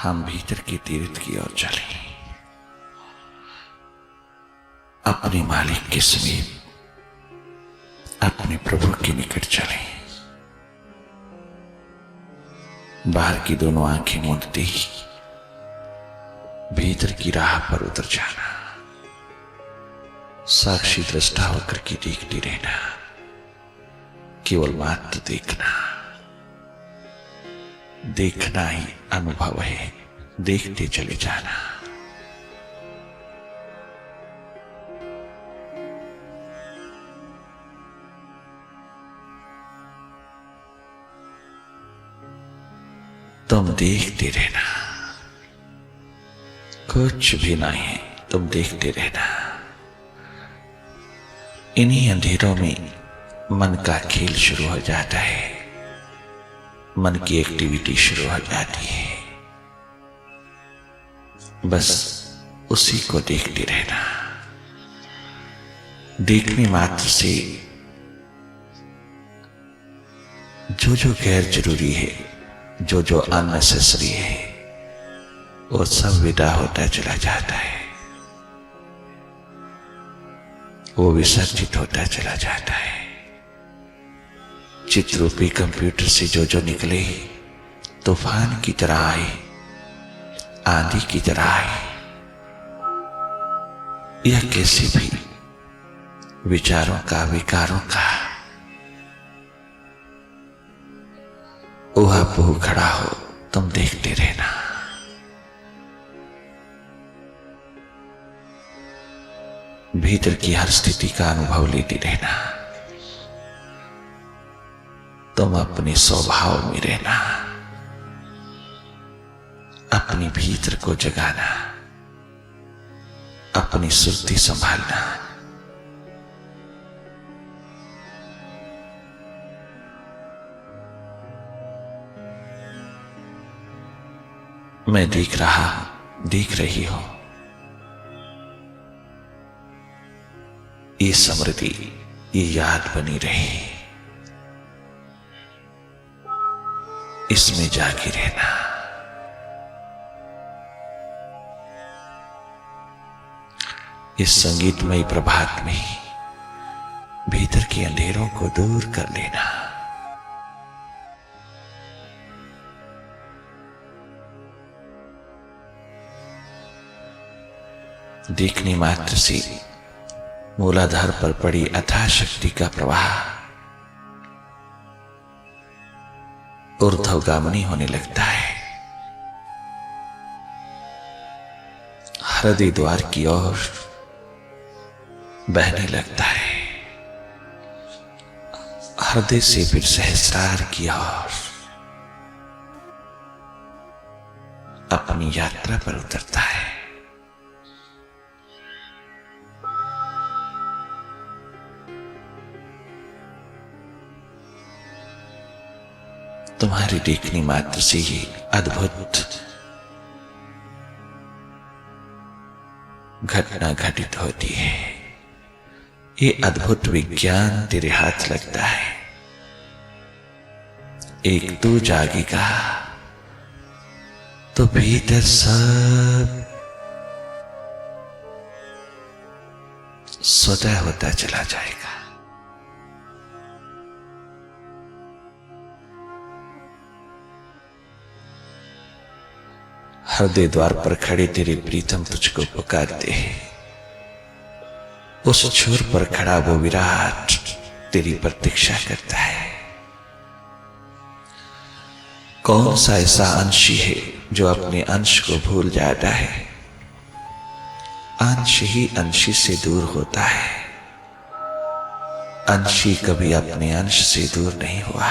हम भीतर के तीर्थ की ओर चले, अपने मालिक के समीप, अपने प्रभु के निकट चले। बाहर की दोनों आंखें मूंदते ही भीतर की राह पर उतर जाना, साक्षी दृष्टा होकर के देखते रहना, केवल मात्र देखना। देखना ही अनुभव है, देखते चले जाना। तुम देखते रहना, कुछ भी नहीं है, तुम देखते रहना। इन्हीं अंधेरों में मन का खेल शुरू हो जाता है, मन की एक्टिविटी शुरू हो जाती है। बस उसी को देखते रहना। देखने मात्र से जो जो गैर जरूरी है, जो जो अननेसेसरी है, वो सब विदा होता चला जाता है, वो विसर्जित होता चला जाता है। चित्ररूपी कंप्यूटर से जो जो निकले, तूफान की तरह आए, आंधी की तरह आए, या किसी भी विचारों का, विकारों का ऊहापोह खड़ा हो, तुम देखते रहना। भीतर की हर स्थिति का अनुभव लेते रहना। तुम अपने स्वभाव में रहना, अपने भीतर को जगाना, अपनी सुर्ती संभालना। मैं देख रहा हूं, देख रही हूं। ये स्मृति, ये याद बनी रहे, इसमें जाके रहना। इस संगीतमय प्रभात में भीतर के अंधेरों को दूर कर लेना। देखने मात्र से मूलाधार पर पड़ी अथाह शक्ति का प्रवाह ऊर्ध्वगामिनी होने लगता है, हृदय द्वार की ओर बहने लगता है, हृदय से फिर सहस्रार की ओर अपनी यात्रा पर उतरता है। तुम्हारी देखने मात्र से ही अद्भुत घटना घटित होती है। ये अद्भुत विज्ञान तेरे हाथ लगता है। एक तू जागेगा तो भीतर सब स्वतः होता चला जाएगा। हृदय द्वार पर खड़े तेरे प्रीतम तुझको पुकारते हैं। उस छोर पर खड़ा वो विराट तेरी प्रतीक्षा करता है। कौन सा ऐसा अंशी है जो अपने अंश को भूल जाता है? अंश ही अंशी से दूर होता है। अंशी कभी अपने अंश से दूर नहीं हुआ।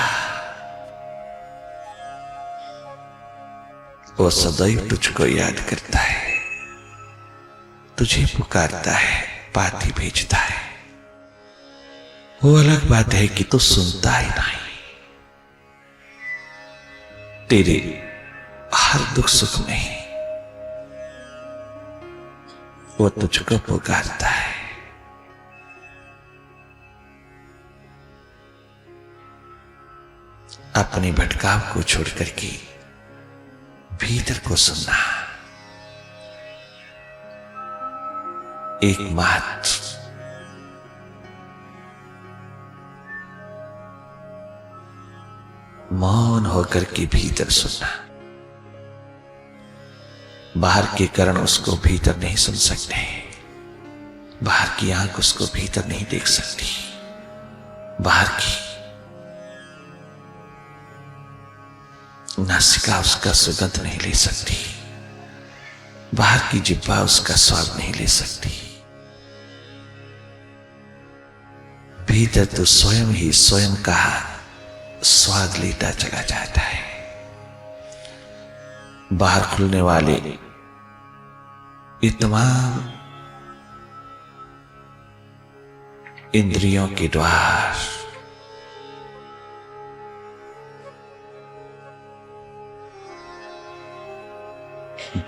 वो सदैव तुझको याद करता है, तुझे पुकारता है, पाती भेजता है। वो अलग बात है कि तू सुनता ही नहीं। तेरे हर दुख सुख में वो तुझको पुकारता है। अपने भटकाव को छोड़ करके भीतर को सुनना। एकमात्र मौन होकर के भीतर सुनना। बाहर के कारण उसको भीतर नहीं सुन सकते, बाहर की आंख उसको भीतर नहीं देख सकती, बाहर की नासिका उसका सुगंध नहीं ले सकती, बाहर की जिह्वा उसका स्वाद नहीं ले सकती। भीतर तो स्वयं ही स्वयं का स्वाद लेता चला जाता है। बाहर खुलने वाले ये तमाम इंद्रियों के द्वार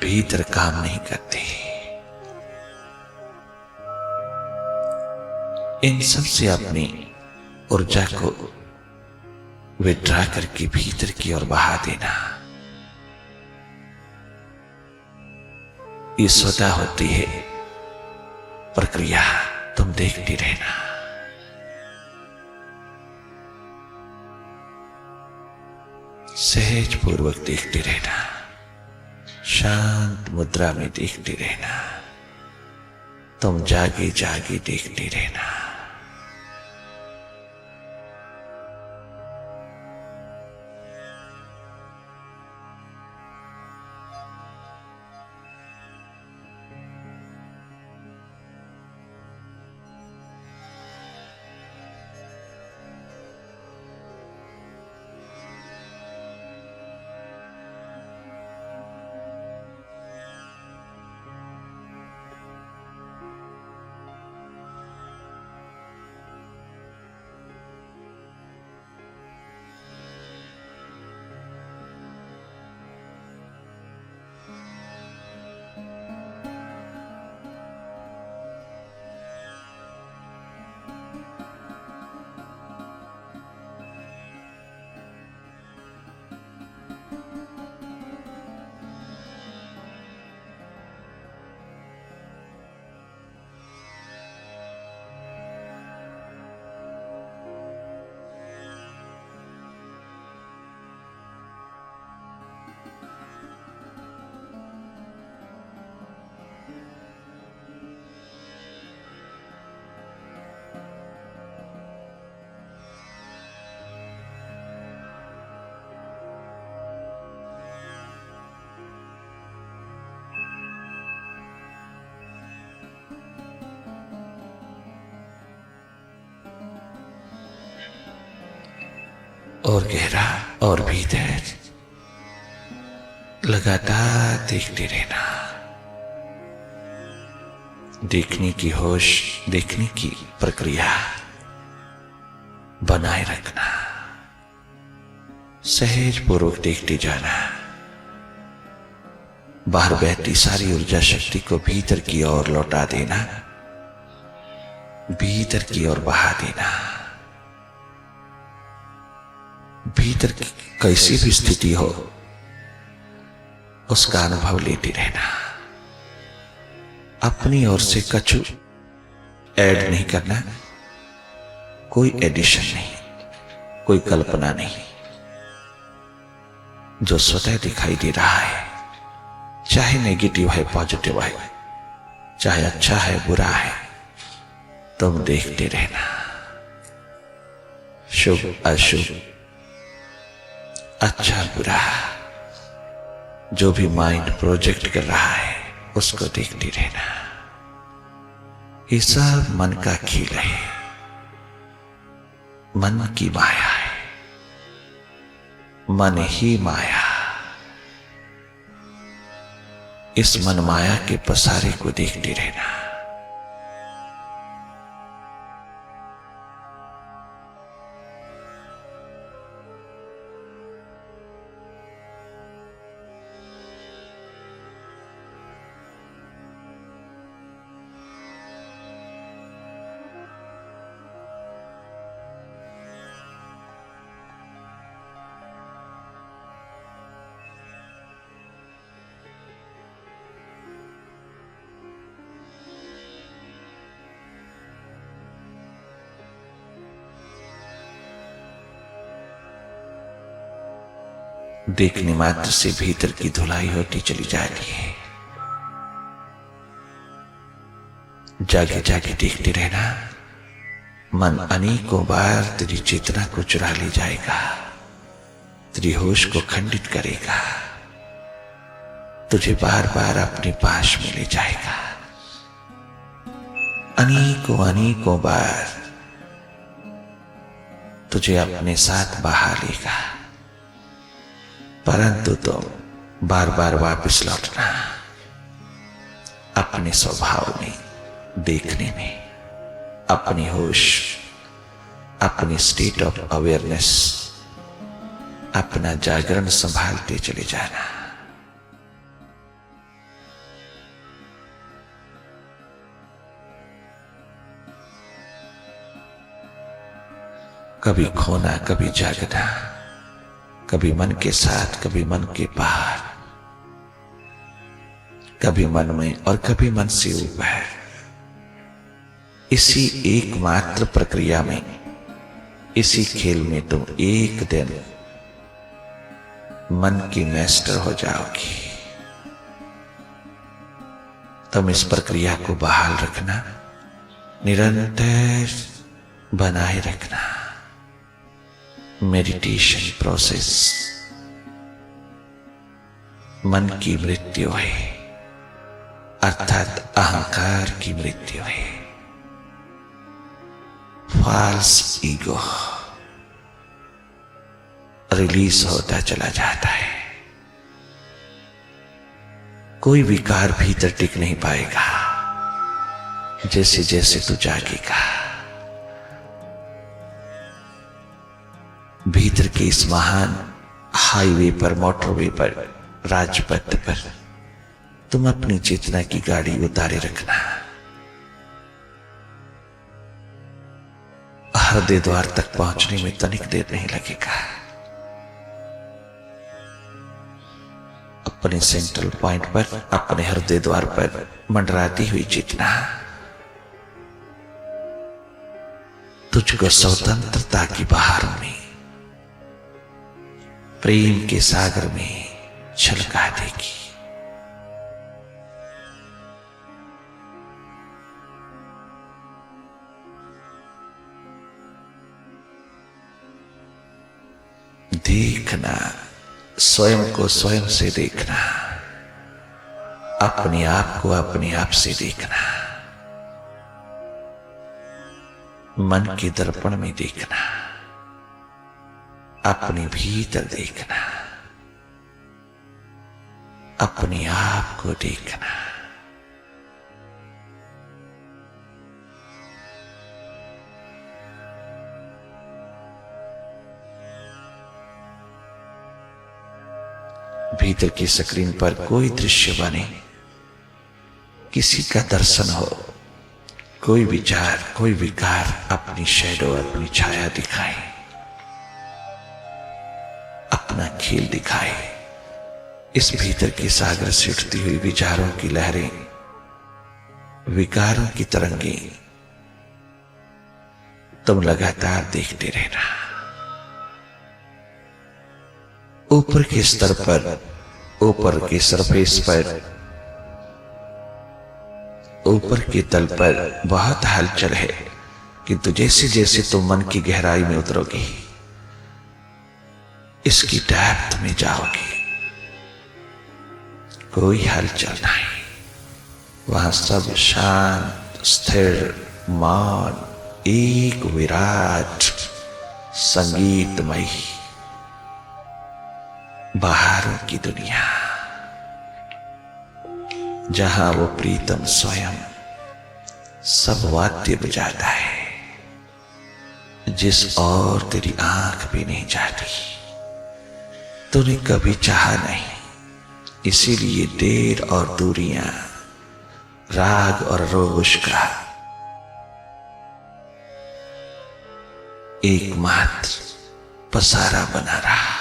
भीतर काम नहीं करते। इन सब से अपनी ऊर्जा को विड्रा करके भीतर की ओर बहा देना, ये स्वतः होती है प्रक्रिया। तुम देखती रहना। सहज पूर्वक देखते रहना, शांत मुद्रा में देखते रहना। तुम जागे जागे देखते रहना। और गहरा और भीतर लगातार देखते रहना। देखने की होश, देखने की प्रक्रिया बनाए रखना। सहज पूर्वक देखते जाना। बाहर बहती सारी ऊर्जा शक्ति को भीतर की ओर लौटा देना, भीतर की ओर बहा देना। भीतर की कैसी भी स्थिति हो उसका अनुभव लेते रहना। अपनी ओर से कछु ऐड नहीं करना, कोई एडिशन नहीं, कोई कल्पना नहीं। जो स्वतः दिखाई दे रहा है, चाहे नेगेटिव है पॉजिटिव है, चाहे अच्छा है बुरा है, तुम देखते रहना। शुभ अशुभ, अच्छा बुरा, जो भी माइंड प्रोजेक्ट कर रहा है उसको देखते रहना। ये सब मन का खेल है, मन की माया है। मन ही माया। इस मन माया के पसारे को देखते रहना। देखने मात्र से भीतर की धुलाई होती चली जाती है। जागे जागे देखते रहना, मन अनेकों बार तेरी चेतना को चुरा ले जाएगा, तेरी होश को खंडित करेगा, तुझे बार बार अपने पास में ले जाएगा। अनेकों अनेकों बार तुझे अपने साथ बहा लेगा, परंतु तुम बार बार वापस लौटना अपने स्वभाव में, देखने में, अपनी होश, अपनी स्टेट ऑफ अवेयरनेस, अपना जागरण संभालते चले जाना। कभी खोना, कभी जागना, कभी मन के साथ, कभी मन के बाहर, कभी मन में और कभी मन से ऊपर। इसी एकमात्र प्रक्रिया में, इसी खेल में तुम एक दिन मन की मास्टर हो जाओगी। तुम इस प्रक्रिया को बहाल रखना, निरंतर बनाए रखना। मेडिटेशन प्रोसेस मन की मृत्यु है, अर्थात अहंकार की मृत्यु है। फॉल्स ईगो रिलीज होता चला जाता है। कोई विकार भीतर टिक नहीं पाएगा। जैसे जैसे तू जागेगा, भीतर के इस महान हाईवे पर, मोटरवे पर, राजपथ पर तुम अपनी चेतना की गाड़ी उतारे रखना। हृदय द्वार तक पहुंचने में तनिक देर नहीं लगेगा। अपने सेंट्रल पॉइंट पर, अपने हृदय द्वार पर मंडराती हुई चेतना तुझको स्वतंत्रता की बहारों में, प्रेम के सागर में छलका देगी। देखना, स्वयं को स्वयं से देखना, अपने आप को अपने आप से देखना, मन के दर्पण में देखना, अपने भीतर देखना, अपने आप को देखना। भीतर की स्क्रीन पर कोई दृश्य बने, किसी का दर्शन हो, कोई विचार, कोई विकार अपनी शैडो, अपनी छाया दिखाए, अपना खेल दिखाए। इस भीतर के सागर से उठती हुई विचारों की लहरें, विकारों की तरंगें तुम लगातार देखते रहना। ऊपर के स्तर पर, ऊपर के सरफेस पर, ऊपर के तल पर बहुत हलचल है, किंतु जैसे जैसे तुम मन की गहराई में उतरोगे, इसकी डेप्थ में जाओगे, कोई हलचल नहीं। वहां सब शांत, स्थिर, मौन, एक विराट संगीतमय बाहरों की दुनिया, जहां वो प्रीतम स्वयं सब वाद्य बजाता है, जिस और तेरी आंख भी नहीं जाती, तूने कभी चाहा नहीं। इसीलिए देर और दूरियां, राग और रोष का एकमात्र पसारा बना रहा।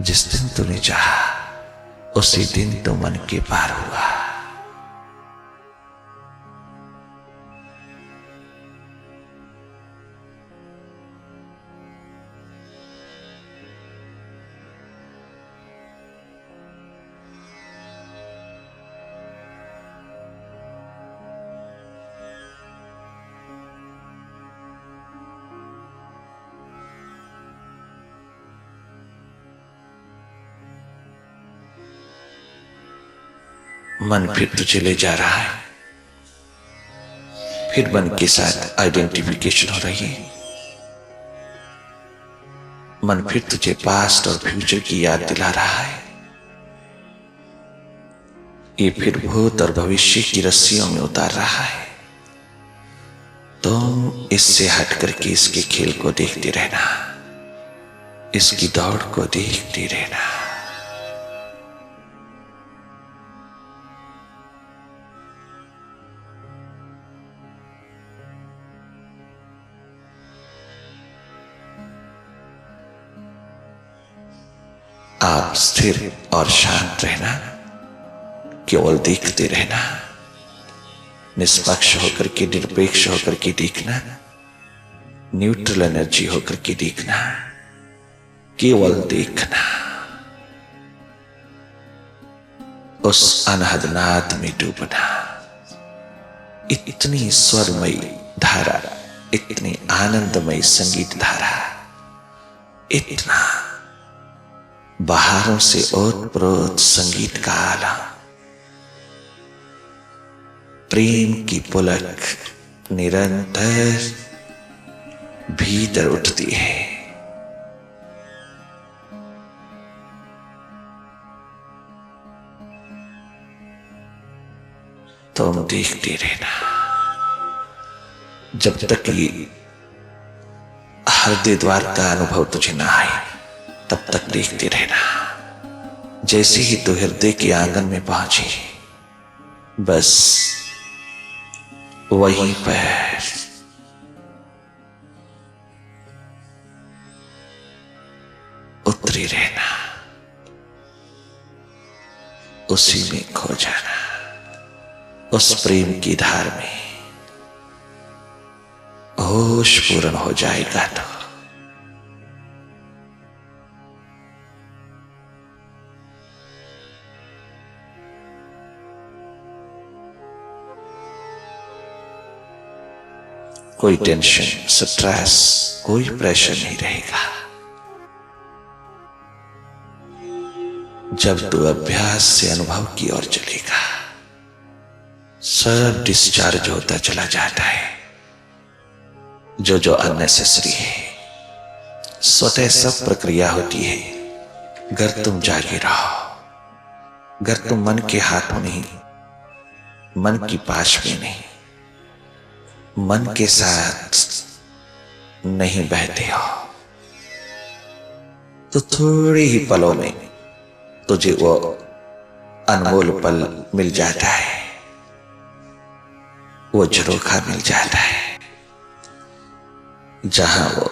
जिस दिन तूने चाहा, उसी दिन तो मन के पार हुआ। मन फिर तुझे ले जा रहा है, फिर मन के साथ आइडेंटिफिकेशन हो रही है। मन फिर तुझे पास्ट और फ्यूचर की याद दिला रहा है। ये फिर भूत और भविष्य की रस्सियों में उतार रहा है। तुम इससे हट करके इसके खेल को देखते रहना, इसकी दौड़ को देखते रहना। आप स्थिर और शांत रहना, केवल देखते रहना, निष्पक्ष होकर के, निरपेक्ष होकर के देखना, न्यूट्रल एनर्जी होकर के देखना, केवल देखना। उस अनहद नाद में डूबना। इतनी स्वरमयी धारा, इतनी आनंदमयी संगीत धारा, इतना बहारों से ओतप्रोत संगीत का आलम, प्रेम की पुलक निरंतर भीतर उठती है। तुम देखते रहना जब तक ये हृदय द्वार का अनुभव तुझे ना आए, तब तक देखते रहना। जैसे ही तू हृदय के आंगन में पहुंची, बस वहीं पर उतरी रहना, उसी में खो जाना, उस प्रेम की धार में होश पूर्ण हो जाएगा। तो कोई टेंशन, स्ट्रेस, कोई प्रेशर नहीं रहेगा। जब तू अभ्यास से अनुभव की ओर चलेगा, सब डिस्चार्ज होता चला जाता है। जो जो अननेसेसरी है, स्वतः सब प्रक्रिया होती है। अगर तुम जागे रहो, अगर तुम मन के हाथों नहीं, मन की पाश में नहीं, मन के साथ नहीं बहते हो, तो थोड़े ही पलों में तुझे वो अनमोल पल मिल जाता है, वो झरोखा मिल जाता है, जहां वो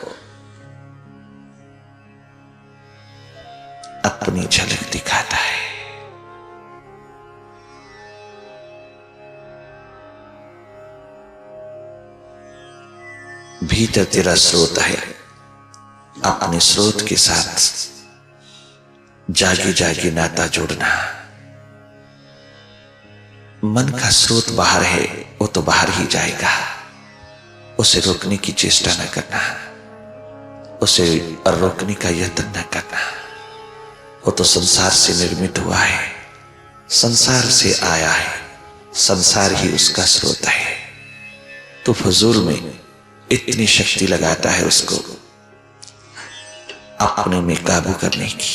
अपनी झलक दिखाता है। भीतर तेरा स्रोत है। अपने स्रोत के साथ जागे जागे नाता जोड़ना। मन का स्रोत बाहर है, वो तो बाहर ही जाएगा। उसे रोकने की चेष्टा न करना, उसे रोकने का यत्न न करना। वो तो संसार से निर्मित हुआ है, संसार से आया है, संसार ही उसका स्रोत है। तो फजूल में इतनी शक्ति लगाता है उसको अपने में काबू करने की।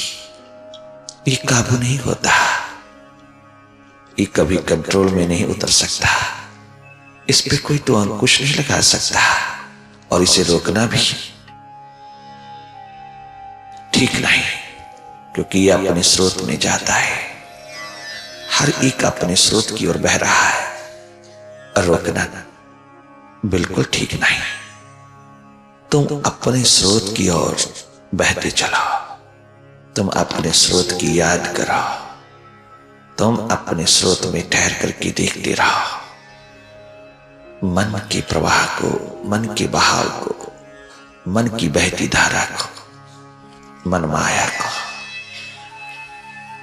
ये काबू नहीं होता, ये कभी कंट्रोल में नहीं उतर सकता। इस पे कोई तो अंकुश नहीं लगा सकता, और इसे रोकना भी ठीक नहीं, क्योंकि ये अपने स्रोत में जाता है। हर एक अपने स्रोत की ओर बह रहा है, और रोकना बिल्कुल ठीक नहीं। तुम अपने स्रोत की ओर बहते चलो, तुम अपने स्रोत की याद करो, तुम अपने स्रोत में ठहर करके देखते रहो। मन के प्रवाह को, मन के बहाव को, मन की बहती धारा को, मन माया को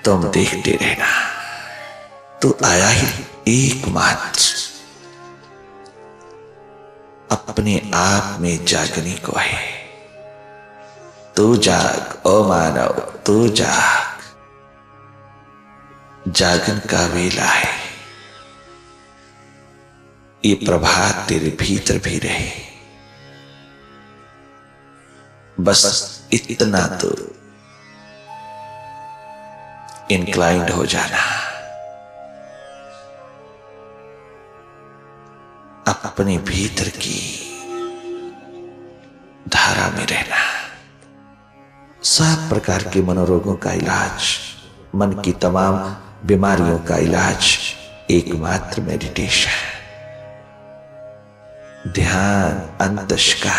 तुम देखते रहना। तो आया ही एकमात्र अपने आप में जागने को है। तू जाग ओ मानव, तू जाग। जागन का वेला है। ये प्रभात तेरे भीतर भी रहे। बस इतना तो इंक्लाइंड हो जाना, अपने भीतर की धारा में रहना। सब प्रकार के मनोरोगों का इलाज, मन की तमाम बीमारियों का इलाज एकमात्र मेडिटेशन, ध्यान, अंतश का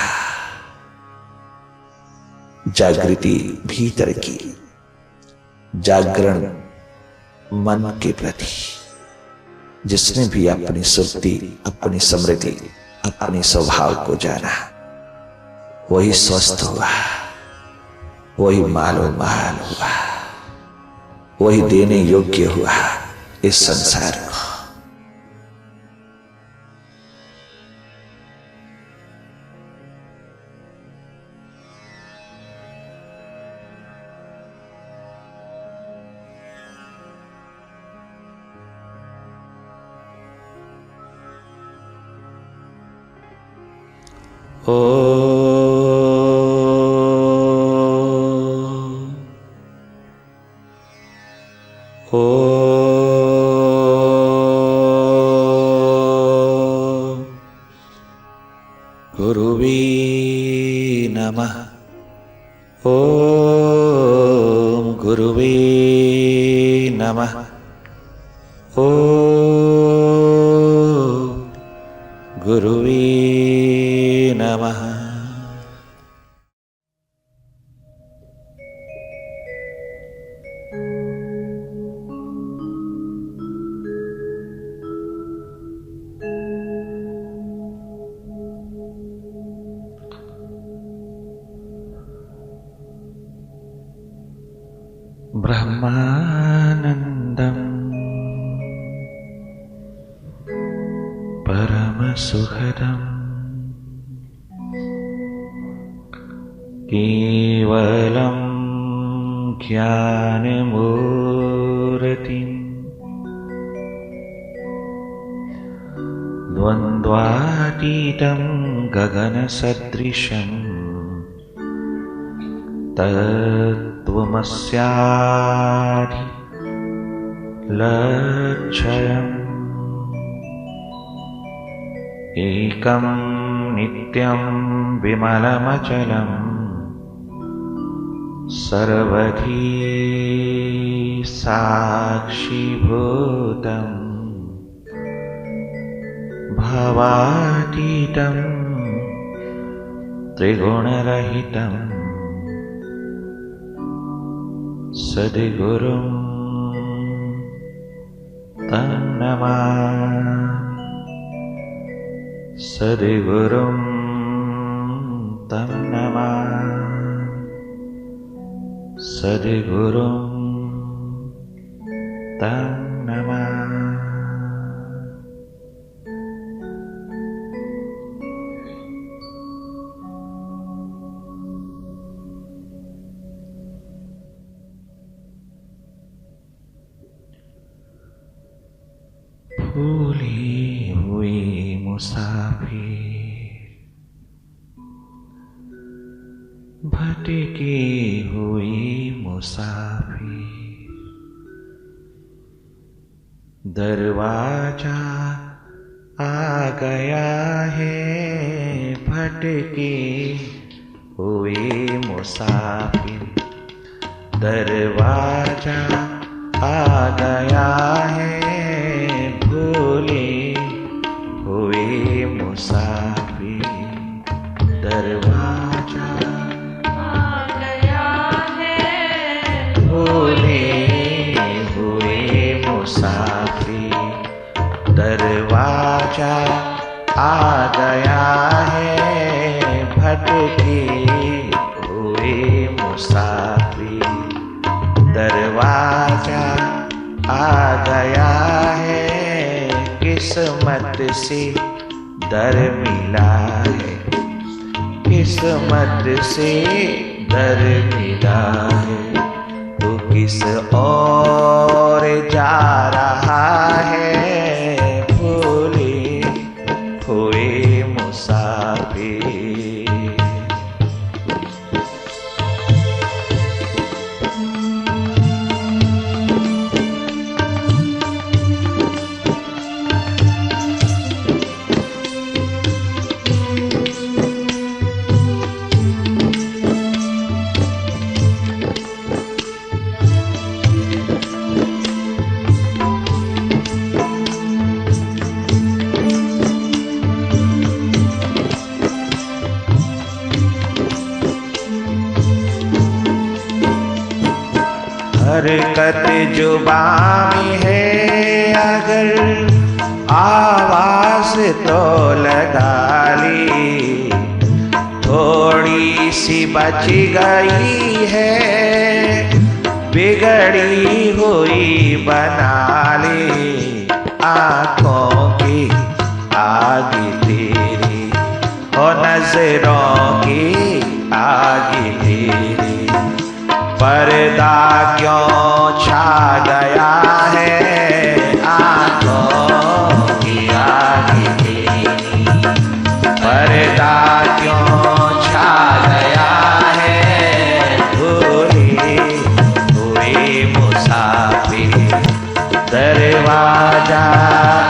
जागृति, भीतर की जागरण मन के प्रति। जिसने भी अपनी सुरती, अपनी समृद्धि, अपने स्वभाव को जाना, वही स्वस्थ हुआ, वही मालो माल हुआ, वही देने योग्य हुआ इस संसार को। ओ गुरुवे नमः। ओम गुरुवे नमः। ओम गुरुवे नमः। ब्रह्मानंदं परमसुखदं केवलं ज्ञानमूर्तिं द्वन्द्वातीतं गगनसदृशं तत्त्वमस्याधि लक्ष्यम् एकं नित्यं विमलमचलं सर्वधी साक्षीभूतं भवातीतं त्रिगुणरहितं सद्गुरुं तं नमामि। सद्गुरुं तं नमामि। सद्गुरुं तं नमामि। भूली हुई मुसाफिर, भटकी हुई मुसाफिर, दरवाजा आ गया है। भटकी हुई मुसाफिर, दरवाजा आ गया है। भूली हुई मुसाफिर, दरवाजा आ गया है। भूली हुई मुसाफिर, दरवाजा आ गया है। भटकी हुई मुसाफिर, दरवाजा आ गया है। किस्मत से दर मिला है, किस्मत से दर मिला है। तो किस ओर जा रहा है। भूली हरकत जुबां में है अगर आवाज तो लगा ली, थोड़ी सी बच गई है बिगड़ी हुई बना ली। आँखों की आगे तेरी हो नजरों की आगे तेरी, पर्दा क्यों छा गया है आँखों की आगे तेरी, पर्दा क्यों छा गया है। भूले हुए मुसाफिर दरवाजा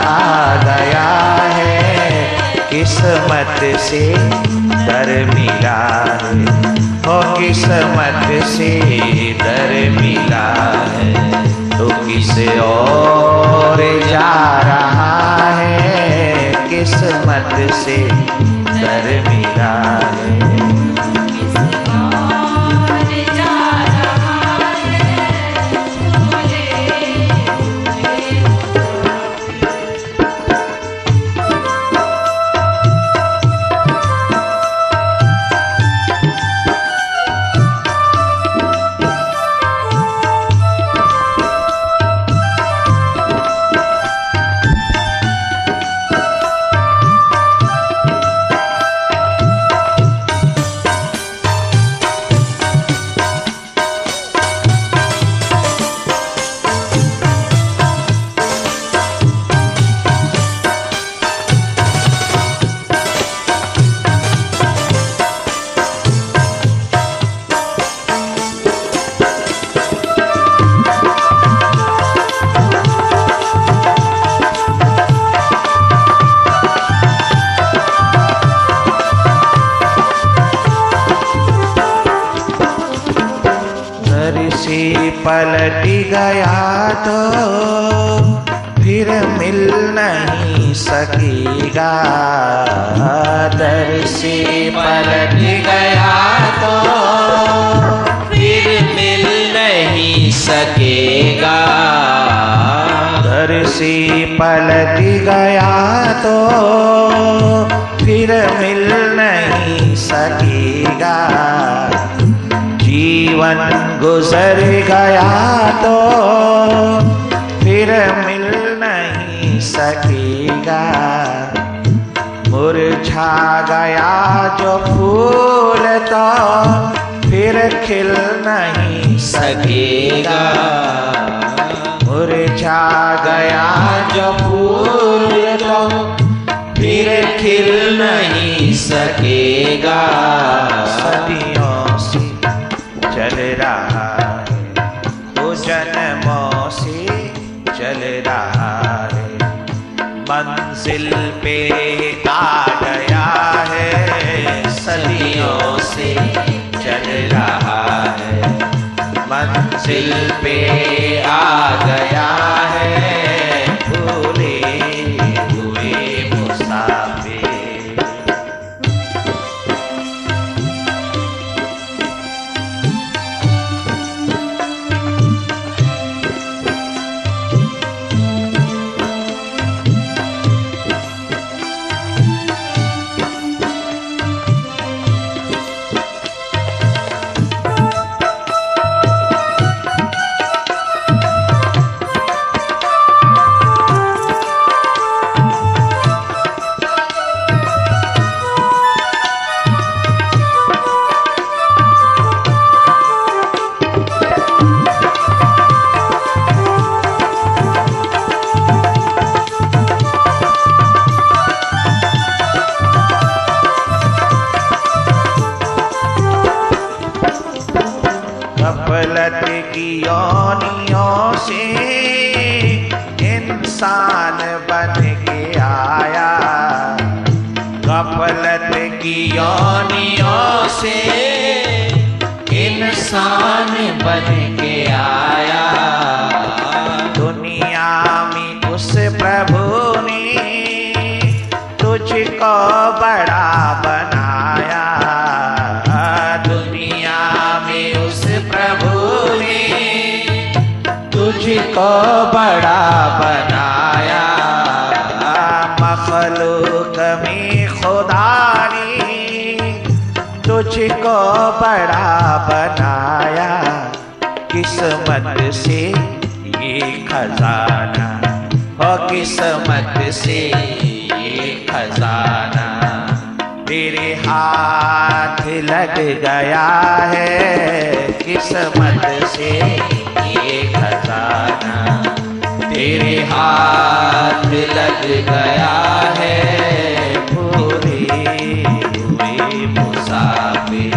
आ गया है, किस्मत से दर मिला है, ओ किस्मत से दर मिला है। तो किस और जा रहा है, किस्मत से दर मिला है। पलट गया तो फिर मिल नहीं सकेगा, दर से पलट गया तो फिर मिल नहीं सकेगा, दर से पलट गया तो फिर मिल नहीं सकेगा। जीवन गुजर गया तो फिर मिल नहीं सकेगा, मुरझा गया जो फूल तो फिर खिल नहीं सकेगा, मुरझा गया जो फूल तो फिर खिल नहीं सकेगा। सदियों से चल रहा है तो जन्मों से चल रहा है, मंजिल पे आ गया है, सदियों से चल रहा है, मंजिल पे आ गया है। भूले हुए मुसाफिर गफलत की योनियों से इंसान बन के आया, गफलत की योनियों से इंसान बन के आया। दुनिया में उस प्रभु ने तुझको बड़ा बनाया, दुनिया में उस प्रभु ने तुझको बड़ा बनाया, मखलूक में खुदा ने तुझको बड़ा बनाया। किस्मत से ये खजाना, ओ किस्मत से ये खजाना तेरे हाथ लग गया है। किस्मत से ये खजाना तेरे हाथ लग गया है। भूले हुए मुसाफिर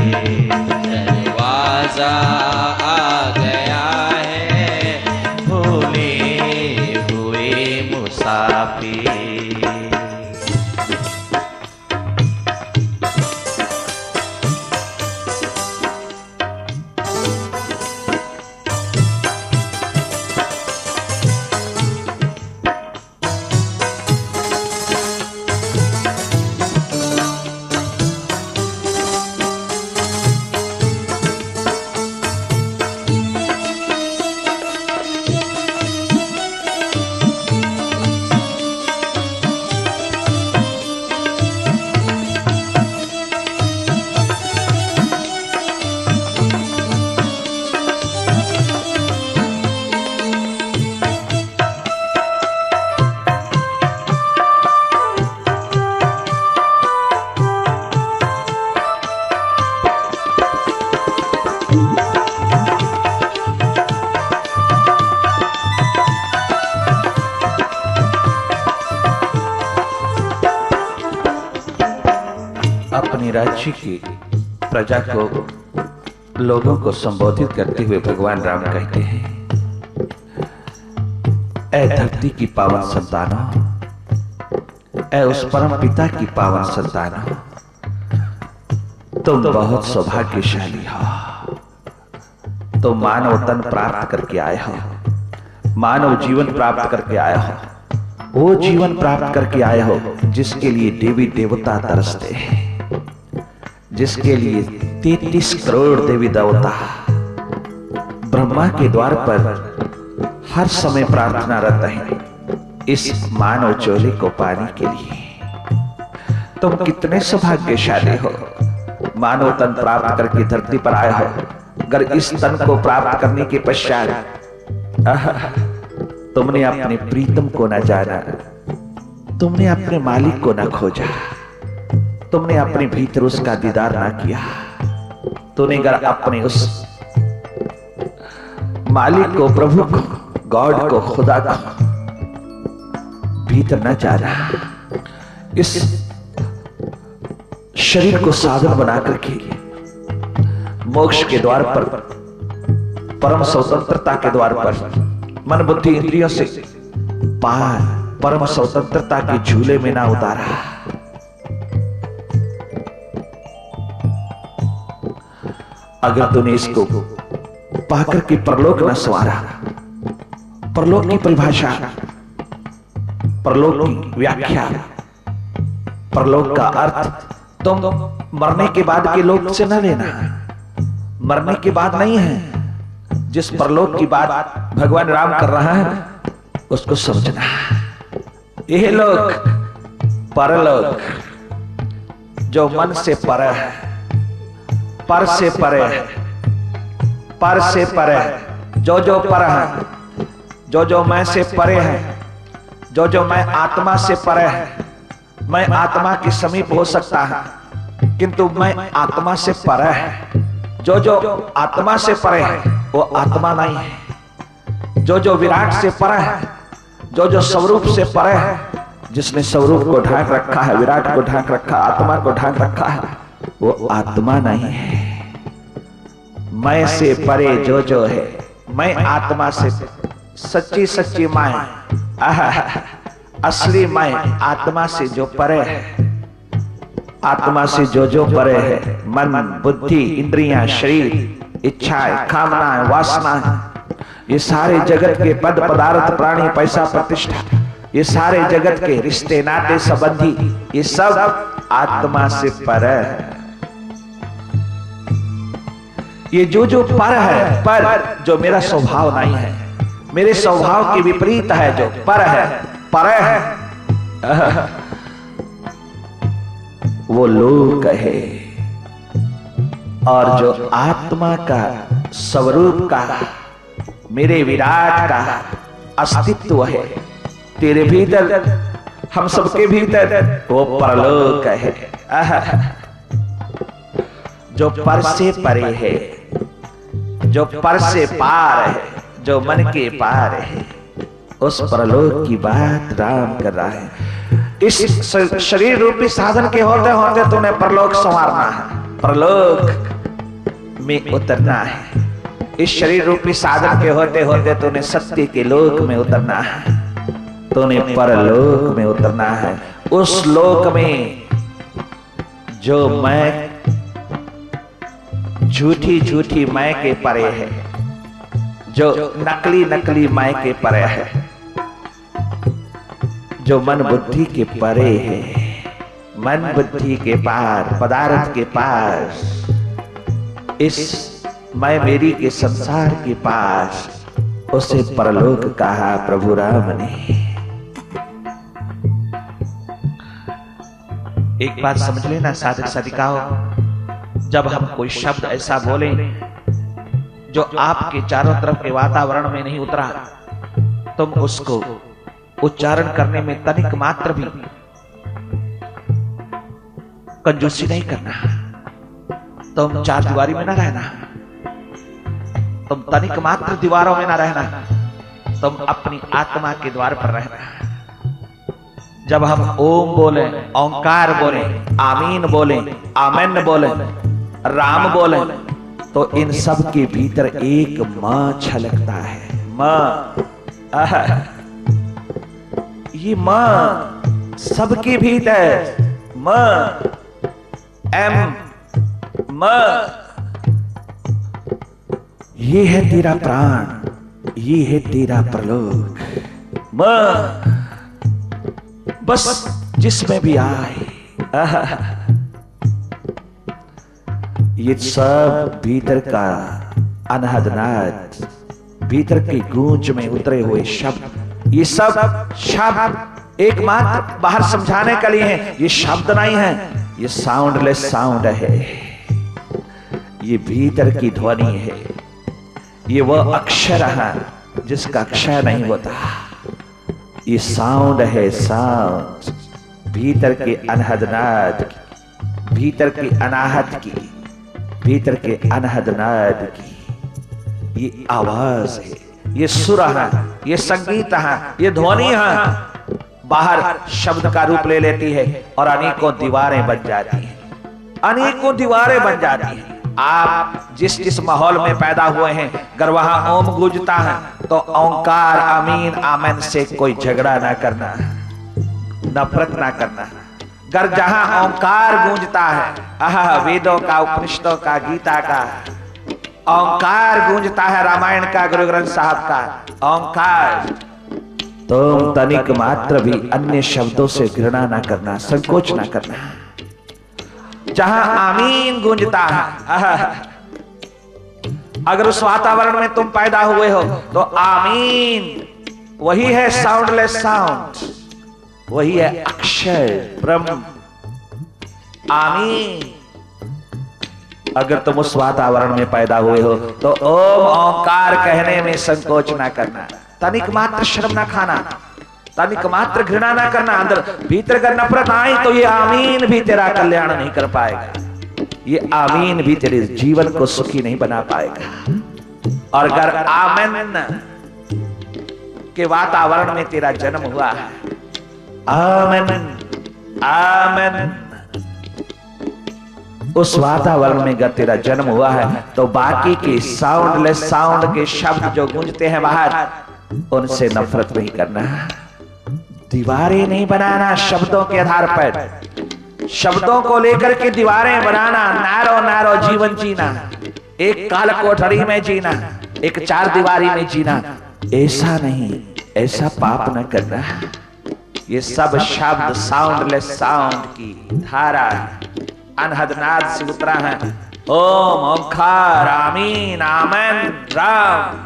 दरवाजा आ गया है। भूले हुए मुसाफिर। अपने राज्य की प्रजा को, लोगों को संबोधित करते हुए भगवान राम कहते हैं, ऐ धरती की पावन संतानों, ऐ उस परम पिता की पावन संतानों, तुम बहुत सौभाग्यशाली हो। तुम मानव तन प्राप्त करके आए हो, मानव जीवन प्राप्त करके आए हो, वो जीवन प्राप्त करके आए हो जिसके लिए देवी देवता तरसते हैं, जिसके लिए 33 करोड़ देवी देवता ब्रह्मा के द्वार पर हर समय प्रार्थनारत हैं इस मानव चोले को पाने के लिए। तुम कितने सौभाग्यशाली हो, मानव तन प्राप्त करके धरती पर आए हो। अगर इस तन को प्राप्त करने के पश्चात तुमने अपने प्रीतम को न जाना, तुमने अपने मालिक को न खोजा, तुमने अपने भीतर उसका दीदार ना किया, तूने अगर अपने उस मालिक को, प्रभु को, गॉड को, खुदा को भीतर न जाना, इस शरीर को साधन बना करके मोक्ष के द्वार पर, परम स्वतंत्रता के द्वार पर मन बुद्धि इंद्रियों से पार परम स्वतंत्रता के झूले में ना उतारा, अगर तूने इसको पाकर के परलोक न संवारा, परलोक की परिभाषा, परलोक की व्याख्या, परलोक का अर्थ तुम मरने के बाद के लोक से न लेना, मरने के बाद नहीं है। जिस परलोक की बात भगवान राम कर रहा है उसको समझना। यह लोक, परलोक जो मन से परे है, पर से परे है, पर से परे है, जो जो पर है, जो जो मैं से परे है, जो जो मैं आत्मा से परे है। मैं आत्मा के समीप हो सकता है किंतु मैं आत्मा से परे है। जो जो आत्मा से परे है वो आत्मा नहीं है। जो जो विराट से परे है, जो जो स्वरूप से परे है, जिसने स्वरूप को ढांक रखा है, विराट को ढांक रखा, आत्मा को ढांक रखा है, वो आत्मा नहीं है। मैं से परे जो जो है, मैं आत्मा से, सच्ची सच्ची मैं, असली मैं आत्मा से जो परे है, आत्मा से जो जो परे है, मन, बुद्धि, इंद्रियां, शरीर, इच्छाएं, कामनाएं, वासनाएं, ये सारे जगत के पद पदार्थ, प्राणी, पैसा, प्रतिष्ठा, ये सारे जगत के रिश्ते, नाते, संबंधी, ये सब आत्मा से पर है। ये जो जो पर है, पर जो मेरा स्वभाव नहीं है, मेरे स्वभाव के विपरीत है, जो पर है, पर है, वो लोक है। और जो आत्मा का स्वरूप का, मेरे विराट का अस्तित्व है तेरे भीतर, हम सबके भीतर, वो परलोक है। जो पर से परे है, जो पर से पार है, जो मन के पार है, उस परलोक की बात राम कर रहा है। इस शरीर रूपी साधन के होते होते तूने परलोक संवारना है, परलोक में उतरना है। इस शरीर रूपी साधन के होते होते तूने सत्य के लोक में उतरना है, तूने परलोक में उतरना है। उस लोक में जो मैं झूठी झूठी मैं के परे है, जो नकली नकली मैं के परे है, जो मन बुद्धि के परे है, मन बुद्धि के पार, पदार्थ के पास, इस मैं मेरी के संसार के पास, उसे परलोक कहा प्रभु राम ने। एक बात समझ लेना साधक साधिकाओं, जब हम कोई शब्द ऐसा बोले जो आपके चारों तरफ के वातावरण में नहीं उतरा, तुम उसको उच्चारण करने में तनिक मात्र भी कंजूसी नहीं करना। तुम चार दीवारी में ना रहना, तुम तनिक मात्र दीवारों में ना रहना, तुम अपनी आत्मा के द्वार पर रहना। जब हम ओम बोले, ओंकार बोले, आमीन बोले, आमेन बोले, राम बोले, तो इन सब के भीतर एक मां छलकता है। मां, ये मां सबके भीतर, मां, एम, मां, ये है तेरा प्राण, ये है तेरा परलोक। मां बस जिसमें भी आए, ये सब भीतर का अनहद नाद, भीतर की गूंज में उतरे हुए शब्द, ये सब शब्द एकमात्र बाहर समझाने के लिए है। ये शब्द नहीं है, ये साउंडलेस साउंड है, ये भीतर की ध्वनि है, ये वह अक्षर है जिसका क्षय नहीं होता। ये साउंड है, साउंड भीतर के अनहद नाद की, भीतर के अनाहत की, भीतर के अनहद नाद की ये आवाज है, ये सुर है, ये संगीत है, ये ध्वनि है। बाहर शब्द का रूप ले लेती है और अनेकों दीवारें बन जाती हैं, अनेकों दीवारें बन जाती हैं। आप जिस जिस माहौल में पैदा हुए हैं, अगर वहां ओम गूंजता है तो ओंकार, आमीन, आमेन से कोई झगड़ा ना करना, नफरत ना करना। अगर जहां ओंकार गूंजता है, वेदों का, उपनिषदों का, गीता का ओंकार गूंजता है, रामायण का, गुरु ग्रंथ साहब का ओंकार, तुम तनिक मात्र भी अन्य शब्दों से घृणा ना करना, संकोच ना करना। जहां आमीन गूंजता है, अगर उस वातावरण में तुम पैदा हुए हो तो आमीन वही है साउंडलेस साउंड, वही है अक्षर ब्रह्म, आमीन। अगर तुम उस वातावरण में पैदा हुए हो तो ओम ओंकार कहने में संकोच ना करना, तनिक मात्र शर्म ना खाना, तनिक मात्र घृणा ना करना। अंदर भीतर अगर नफरत आई तो ये आमीन भी तेरा कल्याण नहीं कर पाएगा, ये आमीन भी तेरे जीवन को सुखी नहीं बना पाएगा। और अगर आमेन के वातावरण में तेरा जन्म हुआ है, आमेन, आमेन, उस वातावरण में अगर तेरा जन्म हुआ है तो बाकी के साउंडलेस साउंड के शब्द जो गूंजते हैं बाहर, उनसे नफरत नहीं करना, दीवारें नहीं बनाना शब्दों के आधार पर, शब्दों को लेकर के दीवारें बनाना, नारो नारो जीवन जीना, एक काल कोठरी में जीना, एक चार दीवारी में जीना, ऐसा नहीं, ऐसा पाप न करना। ये सब शब्द साउंडलेस साउंड की धारा अनहद नाद से उतरा है। ओम ओंकार आमीन आमेन राम,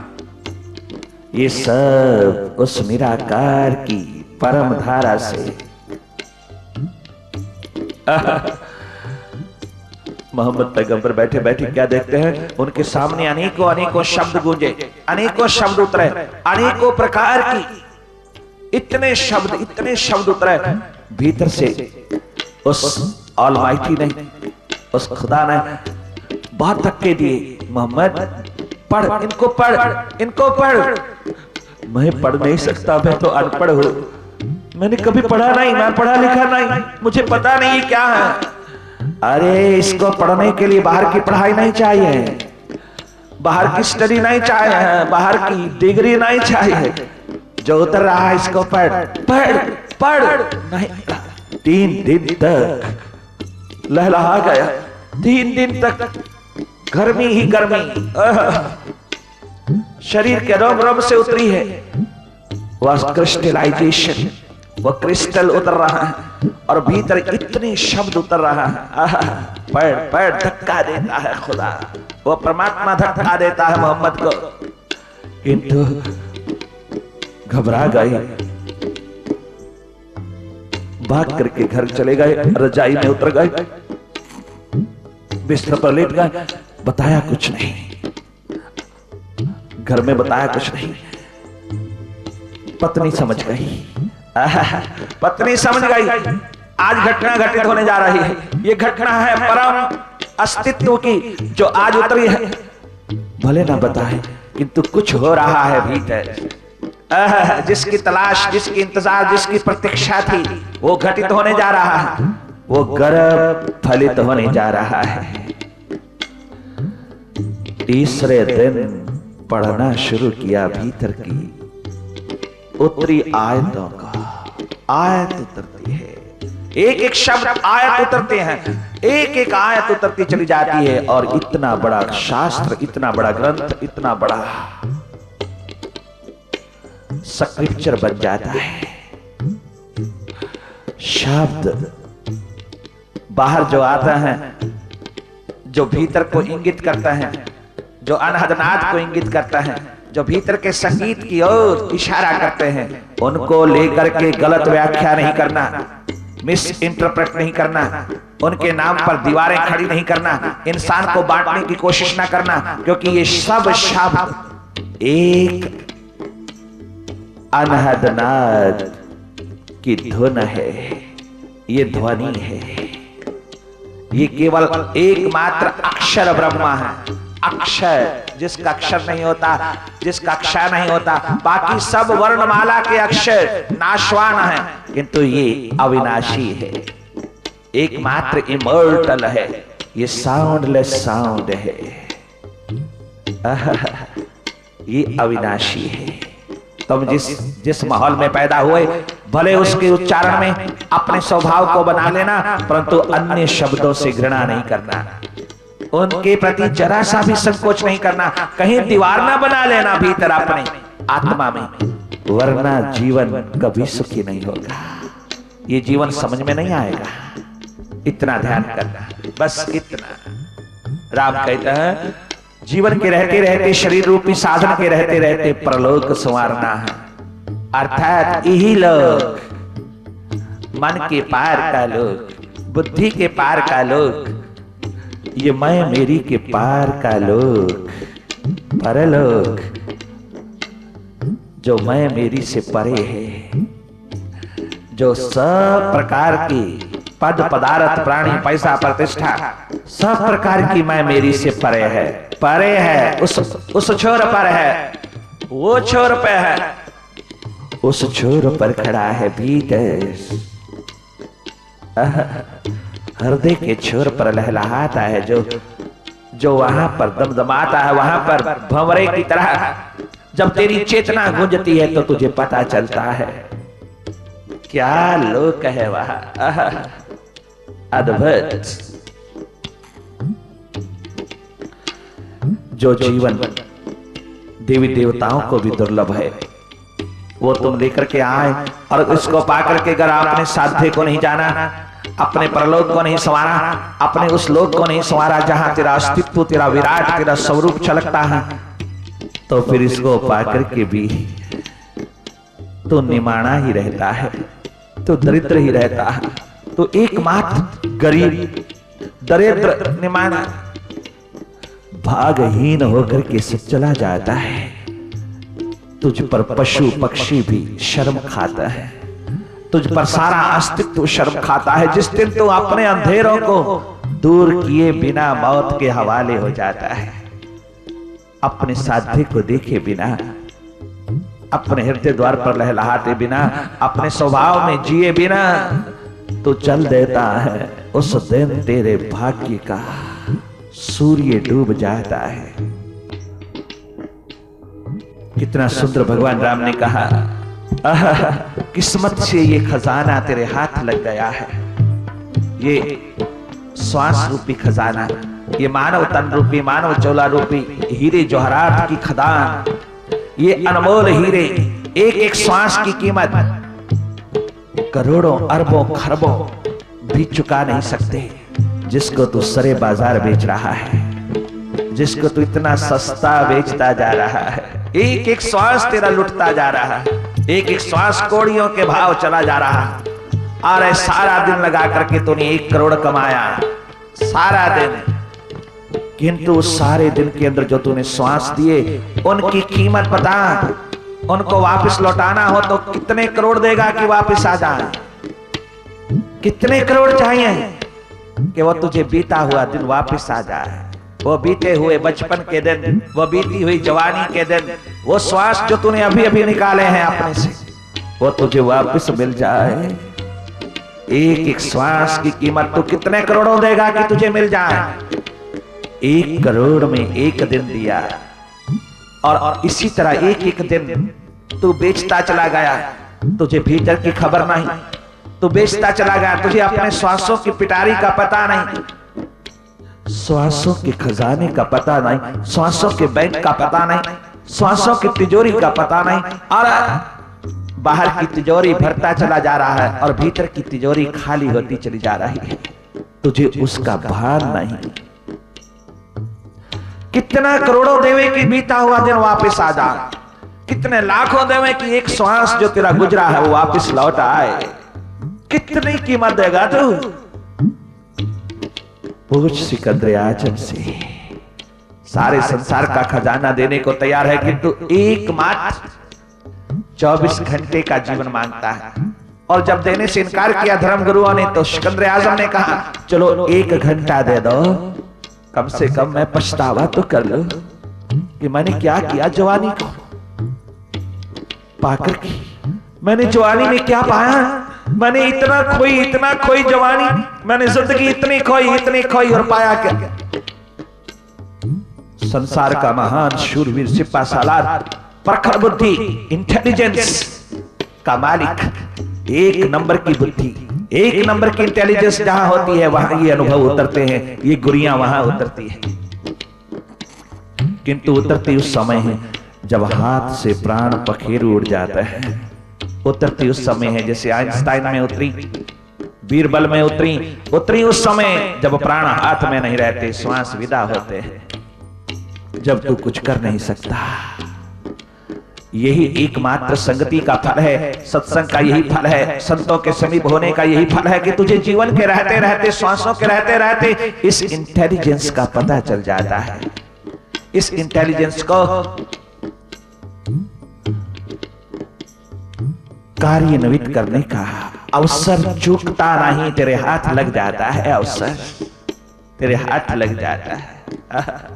ये सब उस निराकार की परम धारा से मोहम्मद पैगंबर बैठे बैठे क्या देखते हैं, उनके सामने अनेकों अनेकों शब्द गूंजे, अनेकों शब्द उतरे, अनेकों प्रकार की इतने शब्द उतरे। भीतर से उस ऑलमाइटी ने, उस खुदा ने बहुत धक्के दिए, मोहम्मद पढ़, इनको पढ़, इनको पढ़। मैं पढ़ नहीं सकता, मैं तो अनपढ़ हूं, मैंने कभी पढ़ा नहीं, मैं पढ़ा लिखा नहीं, मुझे पता नहीं क्या है। अरे इसको पढ़ने के लिए बाहर की पढ़ाई नहीं चाहिए, बाहर की स्टडी नहीं चाहिए, बाहर की डिग्री नहीं चाहिए। जो उतर रहा है इसको पढ़ पढ़ पढ़। नहीं, 3 दिन तक लहलहा गया, 3 दिन तक गर्मी ही गर्मी शरीर के रोम रोम से उतरी है। वह क्रिस्टलाइजेशन, वह क्रिस्टल उतर रहा है और भीतर इतने शब्द उतर रहा है। पैर पैर धक्का देता है खुदा, वो परमात्मा धक्का देता है मोहम्मद को। किंतु घबरा गए, भाग करके घर चले गए, रजाई में उतर गए, बिस्तर पर लेट गए। बताया कुछ नहीं, घर में बताया कुछ नहीं। पत्नी समझ गई, पत्नी समझ गई आज घटना घटित होने जा रही है। ये घटना है परम अस्तित्व की जो आज उतरी है। भले ना बताए किंतु कुछ हो रहा है भीतर, जिसकी तलाश, जिसकी इंतजार, जिसकी प्रतीक्षा थी वो घटित होने जा रहा है, वो गर्भ फलित होने जा रहा है। तीसरे दिन पढ़ना शुरू किया भीतर की उत्तरी आयतों का। आयत उतरती है, एक एक शब्द आयत उतरते हैं, एक एक आयत उतरती चली जाती है और इतना बड़ा शास्त्र, इतना बड़ा ग्रंथ, इतना बड़ा स्क्रिप्चर बन जाता है। शब्द बाहर जो आता है, जो भीतर को इंगित करता है, जो अनहदनाद को इंगित करता है, जो भीतर के संगीत की ओर इशारा करते हैं, उनको लेकर के गलत व्याख्या नहीं करना, मिस इंटरप्रेट नहीं करना, उनके नाम पर दीवारें खड़ी नहीं करना, इंसान को बांटने की कोशिश ना करना, क्योंकि ये सब शब्द एक अनहदनाद की धुन है, ये ध्वनि है, ये केवल एकमात्र अक्षर ब्रह्मा है। अक्षर जिसका अक्षर नहीं होता, जिसका अक्षर नहीं होता, बाकी सब वर्णमाला के अक्षर नाशवान है, किंतु ये अविनाशी है, एकमात्र इमॉर्टल है, ये साउंडलेस साउंड है, ये अविनाशी है। तुम जिस माहौल में पैदा हुए, भले उसके उच्चारण में अपने स्वभाव को बना लेना, परंतु अन्य शब्दों से घृणा नहीं करना, उनके प्रति जरा सा भी संकोच नहीं करना, कहीं दीवार ना बना लेना भीतर अपने आत्मा में, वरना जीवन कभी सुखी नहीं होगा, ये जीवन समझ में नहीं आएगा। इतना ध्यान करना, बस इतना। राम कहता है जीवन के रहते रहते, शरीर रूपी साधन के रहते रहते परलोक संवारना है, अर्थात यही लोग, मन के पार का लोग, बुद्धि के पार का लोग, ये मैं मेरी के पार का लोग, परलोक जो मैं मेरी से परे है, जो सब प्रकार की पद पदार्थ प्राणी पैसा प्रतिष्ठा सब प्रकार की मैं मेरी से परे है, परे है, उस छोर पर है, वो छोर पे है, उस छोर पर खड़ा है भीतर, हृदय के छोर पर लहलहाता है, जो वहां पर दमदमाता है, वहां पर भंवरे की तरह जब तेरी चेतना गूंजती है तो तुझे पता चलता है क्या लोक है वहां। अद्भुत जो जीवन देवी देवताओं को भी दुर्लभ है, वो तुम लेकर के आए और इसको पाकर के अगर आपने साध्य को नहीं जाना, अपने परलोक को नहीं संवारा, अपने उस लोक को नहीं संवारा जहां तेरा अस्तित्व, तेरा विराट, तेरा स्वरूप छलकता है, तो फिर इसको पाकर के भी तो निमाना ही रहता है, तो दरिद्र ही रहता है, तो एकमात्र गरीब दरिद्र निमाना भागहीन होकर के सब चला जाता है। तुझ पर पशु पक्षी भी शर्म खाता है, तुझ पर सारा अस्तित्व शर्म खाता है। जिस दिन तू अपने अंधेरों को दूर किए बिना मौत के हवाले हो जाता है, अपने साध्य को देखे बिना, अपने हृदय द्वार पर लहलहाते बिना, अपने स्वभाव में जिए बिना तो चल देता है, उस दिन तेरे भाग्य का सूर्य डूब जाता है। कितना सुंदर भगवान राम ने कहा, किस्मत से ये खजाना तेरे हाथ लग गया है, ये श्वास रूपी खजाना, ये मानव तन रूपी, मानव चोला रूपी हीरे जवाहरात की खदान, ये अनमोल हीरे, एक एक श्वास की कीमत करोड़ों अरबों खरबों भी चुका नहीं सकते। जिसको तू सरे बाजार बेच रहा है, जिसको तू इतना सस्ता बेचता जा रहा है, एक एक श्वास तेरा लुटता जा रहा है, एक एक श्वास कौड़ियों के भाव चला जा रहा है। और सारा दिन लगा करके तूने 1 करोड़ कमाया, सारा दिन, किंतु उस सारे दिन के अंदर जो तूने श्वास दिए उनकी कीमत बता। उनको वापस लौटाना हो तो कितने करोड़ देगा कि वापस आ जाए? कितने करोड़ चाहिए कि वो तुझे बीता हुआ दिन वापस आ जाए? वो बीते हुए बचपन के दिन, वो बीती हुई जवानी के दिन, वो श्वास जो तूने अभी अभी निकाले हैं अपने से, वो तुझे वापस मिल जाए। एक एक श्वास की कीमत तो कितने करोड़ों देगा कि तुझे मिल जाए? 1 करोड़ में 1 दिन दिया, और इसी तरह एक एक दिन तू बेचता चला गया, तुझे भीतर की खबर नहीं, तू बेचता चला गया, तुझे अपने श्वासों की पिटारी का पता नहीं, श्वासों के खजाने का पता नहीं, श्वासों के बैंक का पता नहीं, श्वासों की तिजोरी का पता नहीं, और बाहर की तिजोरी भरता चला जा रहा है और भीतर की तिजोरी खाली होती चली जा रही है, तुझे उसका भान नहीं। कितना करोड़ों देवे कि बीता हुआ दिन वापस आ जाए, कितने लाखों देवे कि एक श्वास जो तेरा गुजरा है वो वापस लौट आए। कितनी कीमत देगा तू? पूछ सिकंदर आजम से। सारे संसार का खजाना देने को तैयार है, किंतु एकमात्र 24 घंटे का जीवन मांगता है। और जब देने से इनकार किया धर्म गुरुओं ने, तो सिकंदर आजम ने कहा चलो 1 घंटा दे दो, कम से कम मैं पछतावा तो कर लो कि मैंने क्या किया जवानी को पाकर के। मैंने जवानी में क्या पाया? मैंने इतना खोई जवानी, मैंने जिंदगी इतनी खोई और पाया क्या? संसार का महान शूरवीर सिपा सालार, प्रखर बुद्धि, इंटेलिजेंस का मालिक, 1 नंबर की बुद्धि, 1 नंबर की इंटेलिजेंस जहां होती है वहां ये अनुभव उतरते हैं, ये गुड़ियां वहां उतरती है। किंतु उतरती उस समय है जब हाथ से प्राण पखेरु उड़ जाता है। उतरती उस समय है जैसे आइंस्टाइन में उतरी, बीरबल में उतरी उस समय जब प्राण हाथ में नहीं रहते, श्वास विदा होते हैं, जब तू कुछ कर नहीं सकता। यही एकमात्र संगति का फल है, सत्संग का यही फल है, संतों के समीप होने का यही फल है कि तुझे जीवन के रहते रहते, श्वासों के रहते रहते इस इंटेलिजेंस का पता चल जाता है। इस इंटेलिजेंस को कार्यान्वित करने का अवसर चूकता नहीं, तेरे हाथ लग जाता है, अवसर तेरे हाथ लग जाता है।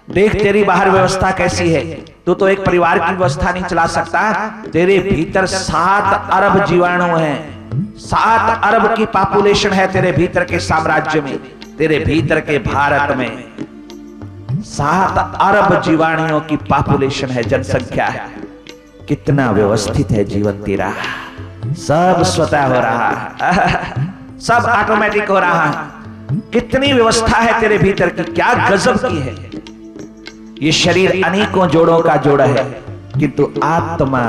देख तेरी बाहर व्यवस्था कैसी है, तू तो एक परिवार की व्यवस्था नहीं चला सकता। तेरे भीतर 7 अरब जीवाणु हैं, 7 अरब की पॉपुलेशन है तेरे भीतर के साम्राज्य में, तेरे भीतर के भारत में 7 अरब जीवाणुओं की पॉपुलेशन है, जनसंख्या है। कितना व्यवस्थित है जीवन तेरा, सब स्वतः हो रहा है, सब ऑटोमेटिक हो रहा है। कितनी व्यवस्था है तेरे भीतर की, क्या गजब की है। ये शरीर अनेकों जोड़ों का जोड़ है, किंतु आत्मा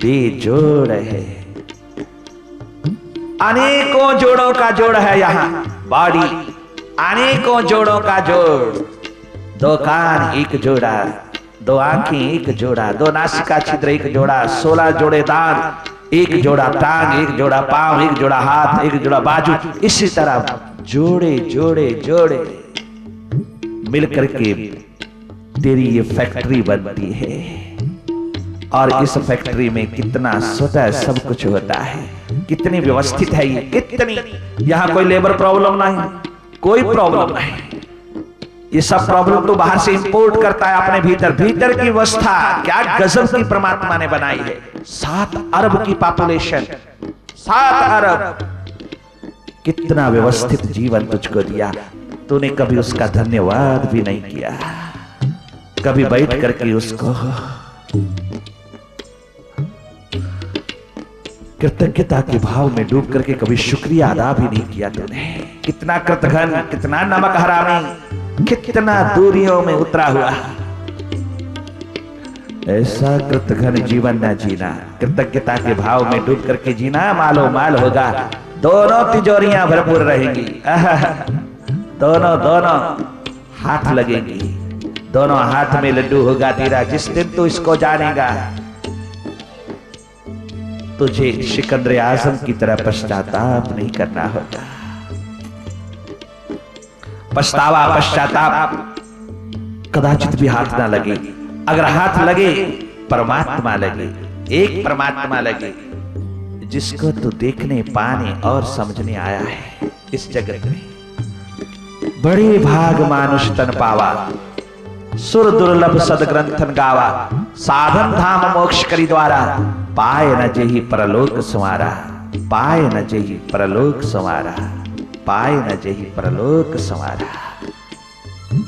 बेजोड़ है। अनेकों जोड़ों का जोड़ है यहां बॉडी, अनेकों जोड़ों का जोड़। 2 कान 1 जोड़ा, दो आंखें एक जोड़ा, दो नासिका छिद्र एक जोड़ा, 16 जोड़े दांत, एक जोड़ा टांग, एक जोड़ा पांव, एक जोड़ा हाथ, एक जोड़ा बाजू, इसी तरह जोड़े जोड़े जोड़े मिलकर के तेरी ये फैक्ट्री बनती है। और इस फैक्ट्री में कितना स्वतः सब कुछ होता है, कितनी व्यवस्थित है ये, कितनी, यहां कोई लेबर प्रॉब्लम नहीं, कोई प्रॉब्लम नहीं। ये सब प्रॉब्लम तो बाहर से इंपोर्ट करता है अपने भीतर। भीतर की व्यवस्था क्या गजब की परमात्मा ने बनाई है। 7 अरब की पॉपुलेशन, 7 अरब, कितना व्यवस्थित जीवन तुझको दिया, तूने कभी उसका धन्यवाद भी नहीं किया, कभी बैठ करके उसको कृतज्ञता के भाव में डूब करके कभी शुक्रिया अदा भी नहीं किया तूने। कितना कृतघ्न, कितना नमक हरामी, कितना दूरियों में उतरा हुआ। ऐसा कृतघ्न जीवन न जीना, कृतज्ञता के भाव में डूब करके जीना, मालो माल होगा, दोनों तिजोरियां भरपूर रहेंगी, दोनों दोनों हाथ लगेंगी, दोनों हाथ में लड्डू होगा तेरा। जिस दिन तू इसको जानेगा, तुझे सिकंदर आजम की तरह पश्चाताप नहीं करना होगा। पछतावा, पश्चाताप कदाचित भी हाथ ना लगे। अगर हाथ लगे, परमात्मा लगे, एक परमात्मा लगे, जिसको तू देखने, पाने और समझने आया है इस जगत में। बड़े भाग मानुष तन पावा, सुर दुर्लभ सदग्रंथन गावा, साधन धाम मोक्ष करी द्वारा, पाए न जेहि परलोक संवारा, पाए न जेहि परलोक संवारा, पाए न जेहि परलोक संवारा।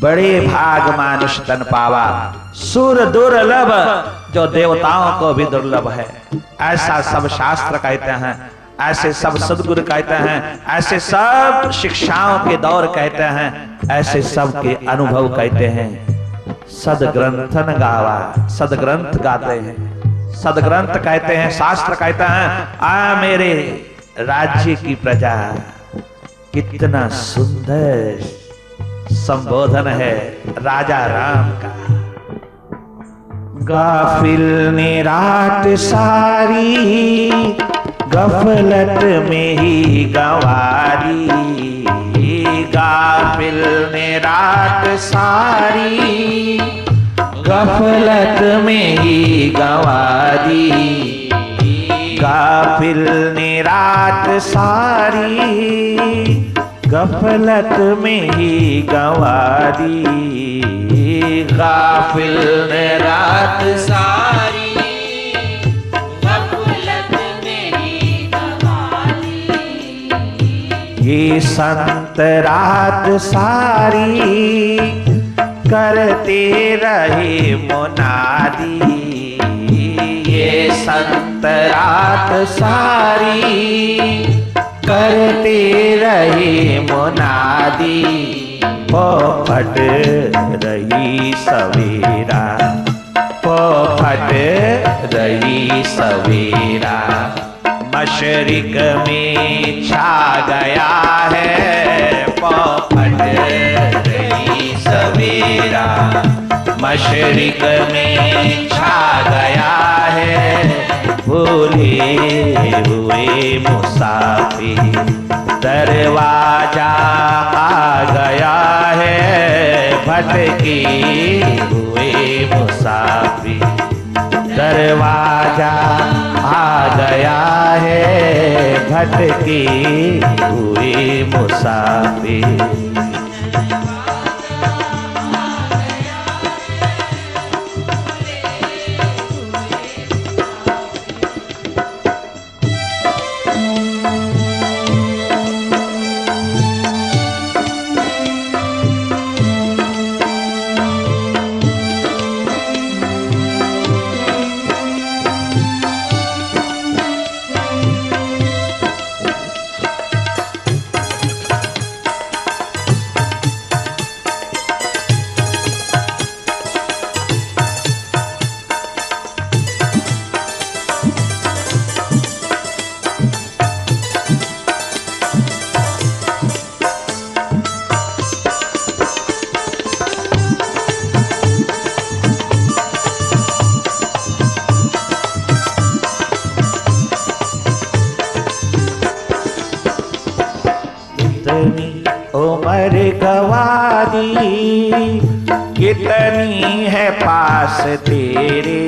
बड़े भाग मानुष तन पावा, सुर दुर्लभ, जो देवताओं को भी दुर्लभ है, ऐसा सब शास्त्र कहते हैं, ऐसे सब सदगुरु कहते हैं, ऐसे सब शिक्षाओं के दौर कहते हैं, ऐसे सब के अनुभव कहते हैं। सदग्रंथन गावा, सदग्रंथ गाते हैं, सदग्रंथ कहते हैं, शास्त्र कहते हैं, आ मेरे राज्य की प्रजा। कितना सुंदर संबोधन है राजा राम का। गाफिल ने रात सारी गफलत में ही गंवारी, गाफिल ने रात सारी गफलत में ही गंवारी, गाफिल ने रात सारी गफलत में ही गंवारी, गाफिल ने रात सारी गफलत में ही गंवारी। ये संत रात सारी करते रहे मुनादी, ये संत रात सारी करते रहे मुनादी। पोपट रही सवेरा, पोपट रही सवेरा, मशरिक में छा गया है, पोपट रही सवेरा, मशरिक में छा गया है। भूले हुए मुसाफिर दरवाजा आ गया है, भटके हुए मुसाफिर दरवाजा आ गया है, भटके हुए मुसाफिर। शादी कितनी है पास तेरे,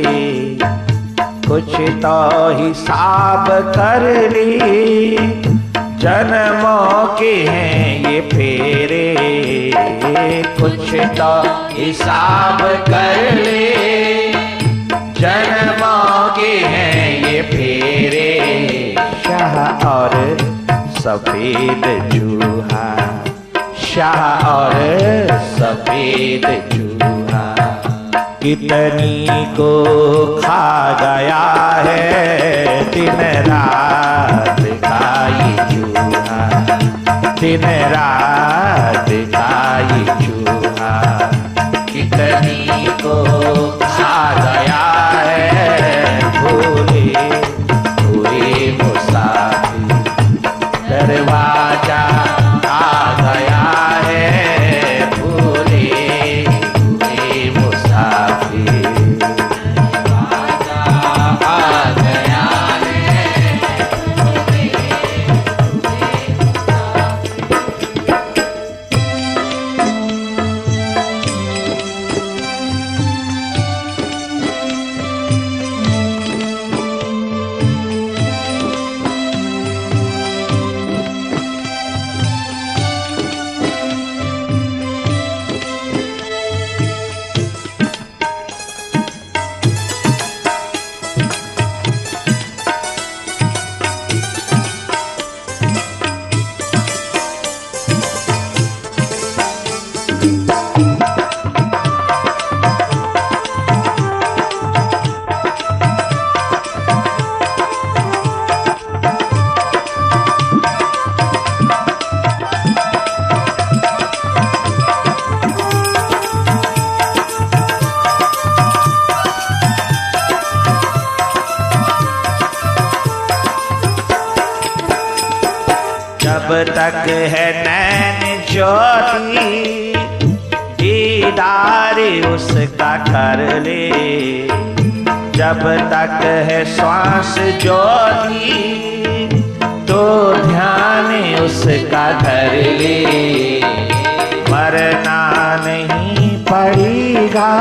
कुछ तो हिसाब कर ले, जन्मों के हैं ये फेरे, कुछ तो हिसाब कर ले, जन्मों के हैं ये फेरे। शाह और सफेद चूहा, शाह और सफेद चूहा, कितनी को खा गया है दिन रात खाई चूहा, दिन रात खाई चूहा, कितनी को खा गया है भूले हुए मुसाफिर, दरवाजा आ गया है भूले हुए मुसाफिर, दरवाजा आ गया है भूले हुए मुसाफिर। जब तक है नैन ज्योति, दीदार उसका कर ले, जब तक है श्वास ज्योति, तो ध्यान उसका धर ले, मरना नहीं पड़ेगा,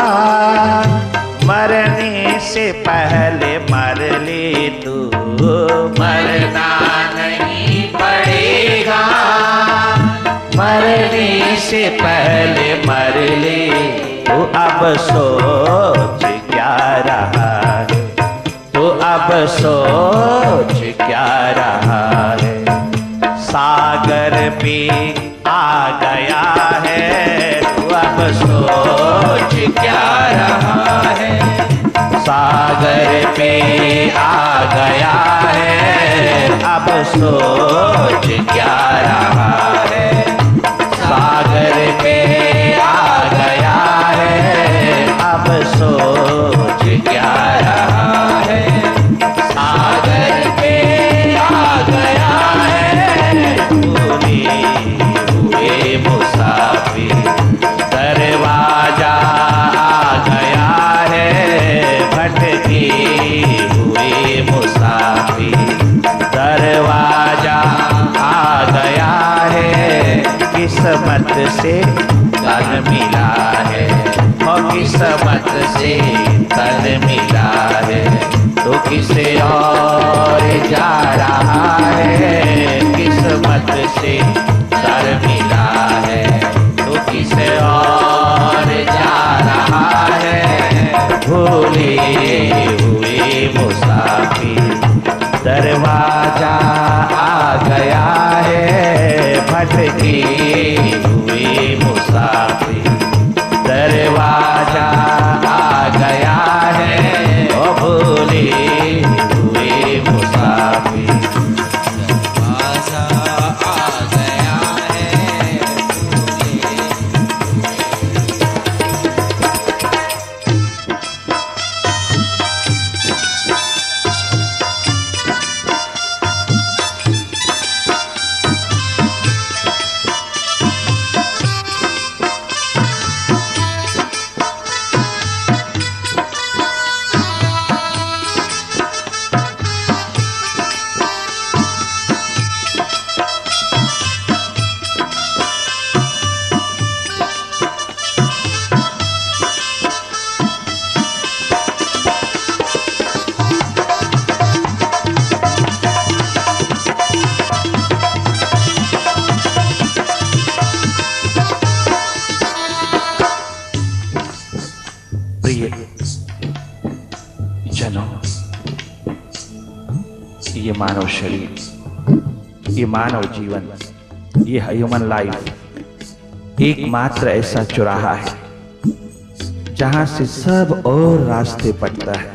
मरने से पहले मर ले तू, मरना नहीं पड़ेगा, मरने से पहले मर ले। तो अब सोच क्या रहा है, तो अब सोच क्या रहा है, सागर पे आ गया है, तो अब सोच क्या रहा है, सागर पे आ गया है, अब सोच क्या रहा है, सागर पे आ गया है, अब सोच क्या रहा है, सागर पे आ गया है, भूले हुए मुसाफिर, दरवाजा आ गया है, भटके हुए मुसाफिर, दरवाजा आ गया है, किस्मत से तन मिला है, और किस्मत से तन मिला है, तो किसे और जा रहा है, किस्मत से तन मिला है, तो किसे और जा रहा है, भूले हुए मुसाफिर, दरवाजा आ गया है, भटके हुए मुसाफिर, दरवाजा आ गया है, ओ भूले हुए मुसाफिर, दरवाजा आ गया है, भूले। जनों, ये मानव शरीर, ये मानव जीवन, ये ह्यूमन लाइफ एकमात्र ऐसा चौराहा है जहां से सब और रास्ते पड़ता है,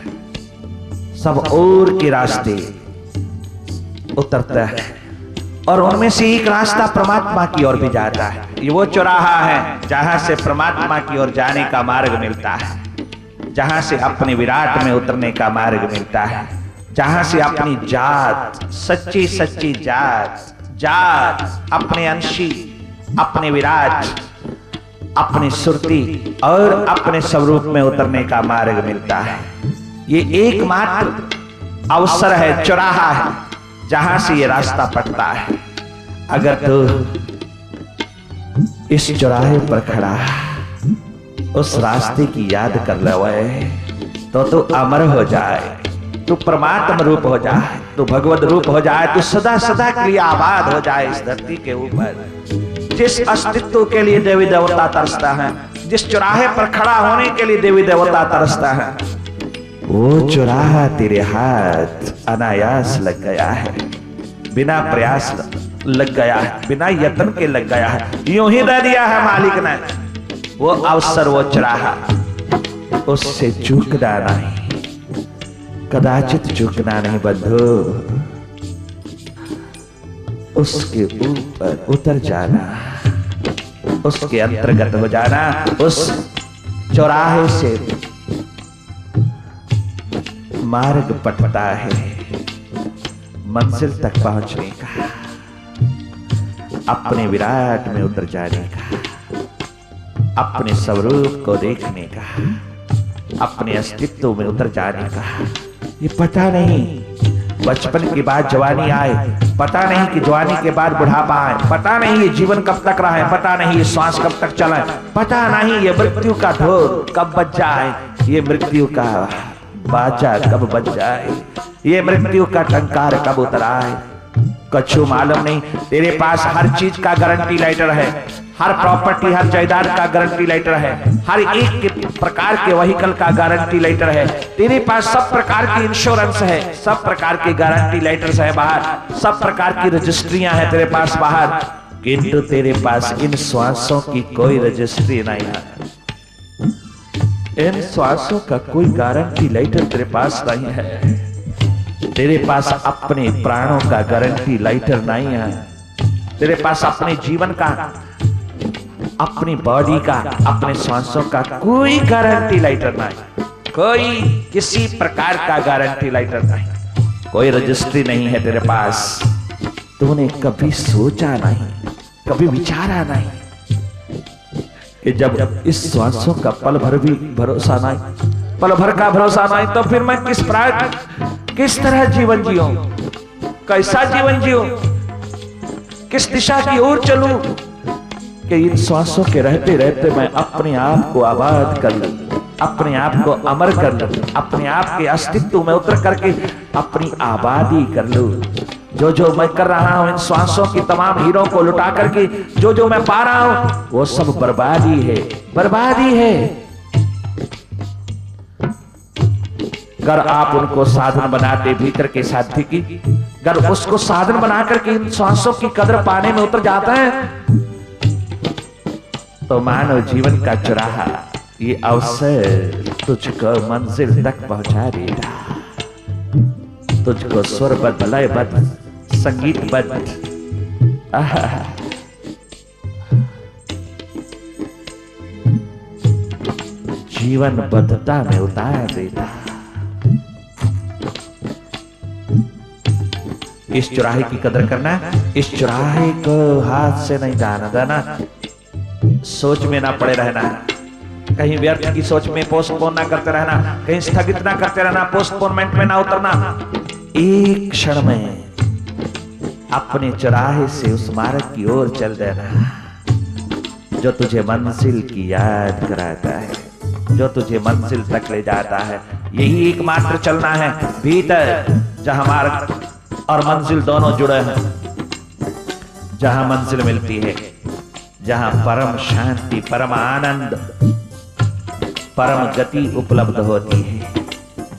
सब और के रास्ते उतरता है और उनमें से एक रास्ता परमात्मा की ओर भी जाता है। ये वो चौराहा है जहां से परमात्मा की ओर जाने का मार्ग मिलता है, जहां से अपने विराट में उतरने का मार्ग मिलता है, जहां से अपनी जात, सच्ची सच्ची जात, अपने अंशी, अपने विराट, अपनी सुरती और अपने स्वरूप में उतरने का मार्ग मिलता है। ये एकमात्र अवसर है, चौराहा है जहां से ये रास्ता पड़ता है। अगर तू इस चौराहे पर खड़ा उस रास्ते की याद कर ले तो तू अमर हो जाए, तू परमात्मा रूप हो जाए, तू भगवत रूप हो जाए, तू सदा सदा के लिए आबाद हो जाए इस धरती के ऊपर। जिस अस्तित्व के लिए देवी देवता तरसता है, जिस चौराहे पर खड़ा होने के लिए देवी देवता तरसता है, वो चौराहा तेरे हाथ अनायास लग गया है, बिना प्रयास लग गया है, बिना यत्न के लग गया है, यूं ही दे दिया है मालिक ने। वो अवसर, वो चौराहा, उससे चूकना नहीं, कदाचित चूकना नहीं बंधु। उसके ऊपर उतर जाना, उसके अंतर्गत हो जाना, उस चौराहे से मार्ग पटता है मंजिल तक पहुंचने का, अपने विराट में उतर जाने का, अपने स्वरूप को देखने का, अपने अस्तित्व में उतर जाने का। ये पता नहीं बचपन के बाद जवानी आए, पता नहीं कि जवानी के बाद बुढ़ापा आए, पता नहीं ये जीवन कब तक रहा है, पता नहीं ये श्वास कब तक चला है, पता नहीं ये मृत्यु का ढोल कब बज जाए, ये मृत्यु का बाजा कब बज जाए, ये मृत्यु का टंकार कब उतर आए, कछु मालूम नहीं। तेरे पास हर चीज का गारंटी लेटर है, हर प्रॉपर्टी, हर जायदाद का गारंटी लेटर है, हर एक के प्रकार के व्हीकल का गारंटी लेटर है, तेरे पास सब प्रकार की इंश्योरेंस है, सब प्रकार की गारंटी लेटर्स है बाहर, सब प्रकार की रजिस्ट्रियां है तेरे पास बाहर, किंतु तेरे पास इन श्वासों की कोई रजिस्ट्री नहीं है, इन श्वासों का कोई गारंटी लेटर तेरे पास नहीं है, तेरे पास अपने प्राणों का गारंटी लेटर नहीं है, तेरे पास अपने जीवन का, अपनी बॉडी का, अपने श्वासों का कोई गारंटी लेटर नहीं, कोई किसी प्रकार का गारंटी लेटर नहीं, कोई रजिस्ट्री नहीं है तेरे पास। तूने कभी सोचा नहीं, कभी विचारा नहीं कि जब इस श्वासों का पल भर भी भरोसा नहीं, पल भर का भरोसा नहीं, तो फिर मैं किस तरह जीवन जीऊं, कैसा जीवन जीऊं, किस दिशा की ओर चलूं कि इन श्वासों के रहते रहते मैं अपने आप को आबाद कर लूं, अपने आप को अमर कर लूं, अपने आप के अस्तित्व में उतर करके अपनी आबादी कर लूं। जो जो मैं कर रहा हूं इन श्वासों की तमाम हीरों को लुटा करके जो जो मैं पा रहा हूं वो सब बर्बादी है, बर्बादी है। अगर आप उनको साधन बनाते भीतर के साथी की, अगर उसको साधन बना करके इन श्वासों की कदर पाने में उतर जाता है तो मानव जीवन का चौराहा, ये अवसर तुझको मंजिल तक पहुंचा देगा, तुझको स्वरबद्ध, लयबद्ध, संगीतबद्ध, जीवनबद्धता में उतार देता। इस चौराहे की कदर करना, इस चौराहे को हाथ से नहीं जाना देना, सोच में ना पड़े रहना, कहीं व्यर्थ की सोच में पोस्टपोन ना करते रहना, कहीं स्थगित ना करते रहना, पोस्टपोनमेंट में ना उतरना। एक क्षण में अपने चौराहे से उस मार्ग की ओर चल देना जो तुझे मंजिल की याद कराता है, जो तुझे मंजिल तक ले जाता है। यही एकमात्र चलना है भीतर, जहां मार्ग और मंजिल दोनों जुड़े हैं, जहां मंजिल मिलती है, जहां परम शांति, परम आनंद, परम गति उपलब्ध होती है,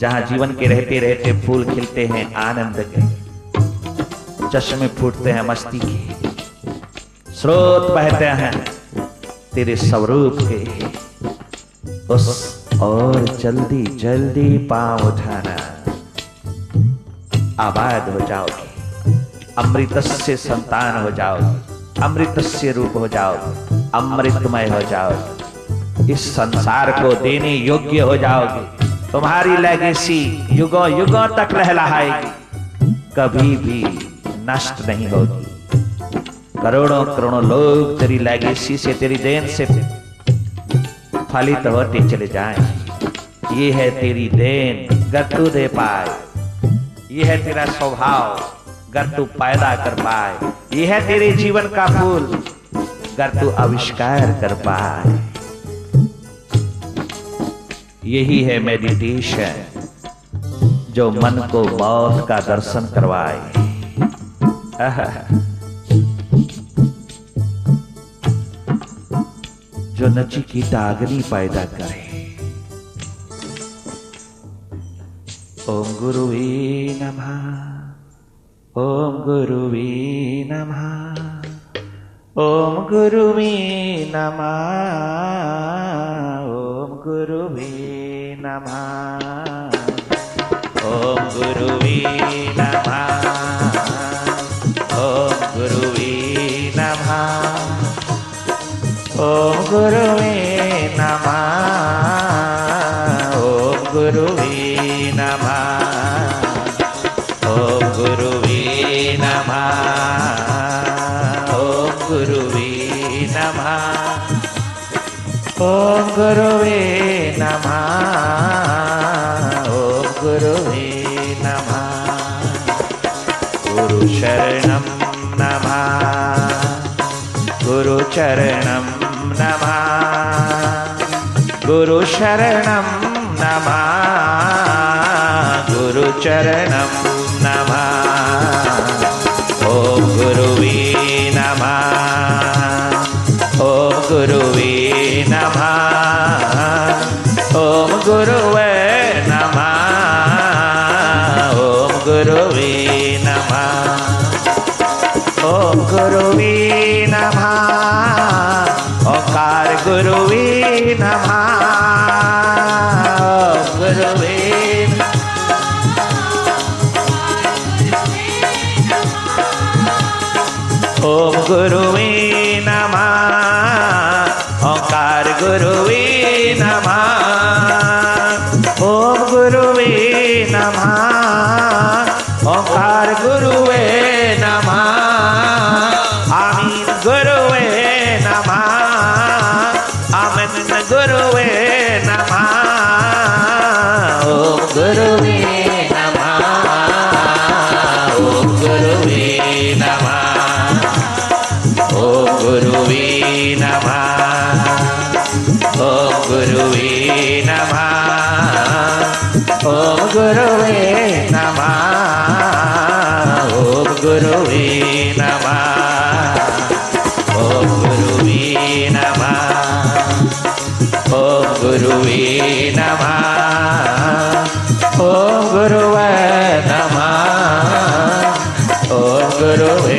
जहां जीवन के रहते रहते फूल खिलते हैं आनंद के, चश्मे फूटते हैं मस्ती के, स्रोत बहते हैं तेरे स्वरूप के, उस और जल्दी जल्दी पांव उठाना, आबाद हो जाओगे, अमृतस्य संतान हो जाओगे, अमृतस्य रूप हो जाओगे, अमृतमय हो जाओगे, इस संसार को देने योग्य हो जाओगे। तुम्हारी लेगेसी युगों युगों तक लहलहाएगी, कभी भी नष्ट नहीं होगी। करोड़ों करोड़ों लोग तेरी लेगेसी से, तेरी देन से फलित होते चले जाएं। ये है तेरी देन, गर तू दे पाए। ये है तेरा स्वभाव, गर तू पैदा कर पाए। ये है तेरे जीवन का फूल, गर तू आविष्कार कर पाए। यही है मेडिटेशन, जो मन को मौत का दर्शन करवाए। जो नचिकेताग्नि पैदा करे। ओम गुरुवे नमः, ओम गुरुवे नमः, ओम गुरुवे नमः, ओम गुरुवे नमः, ओम गुरुवे नमः, ओम गुरुवे नमः, ओम गुरुवे नमः, ओम गुरुवे नमः, ओम गुरुवे नमः, ओम गुरुवे नमः, ओम गुरुवे नमः, ओम गुरुवे नमः। गुरु शरणं नमः, गुरु चरणं नमः, गुरु शरणं नमः, गुरु चरणं नमः। ओम गुरुवे नमः, ओम गुरुवे नमः, ओम गुरुवे नमः, ओम गुरुवे नमः, ओम गुरुवे नमः, ओंकार गुरुवे नमः, ओम गुरुवे ओम गुरुवे नमः, ओंकार गुरुवे नमः, ओम गुरुवे नमः, ओंकार गुरुवे नमः, आमीन गुरुवे नमः, आमीन गुरुवे नमः, ओम गुरुवे नमः, ओम गुरुवे नमः, ओम गुरुवे नमः, ओम गुरुवे नमः, ओम गुरुवे नमः, ओम गुरुवे नमः, ओम गुरुवे नमः, ओम गुरुवे नमः, ओम गुरुवे नमः, ओम गुरुवे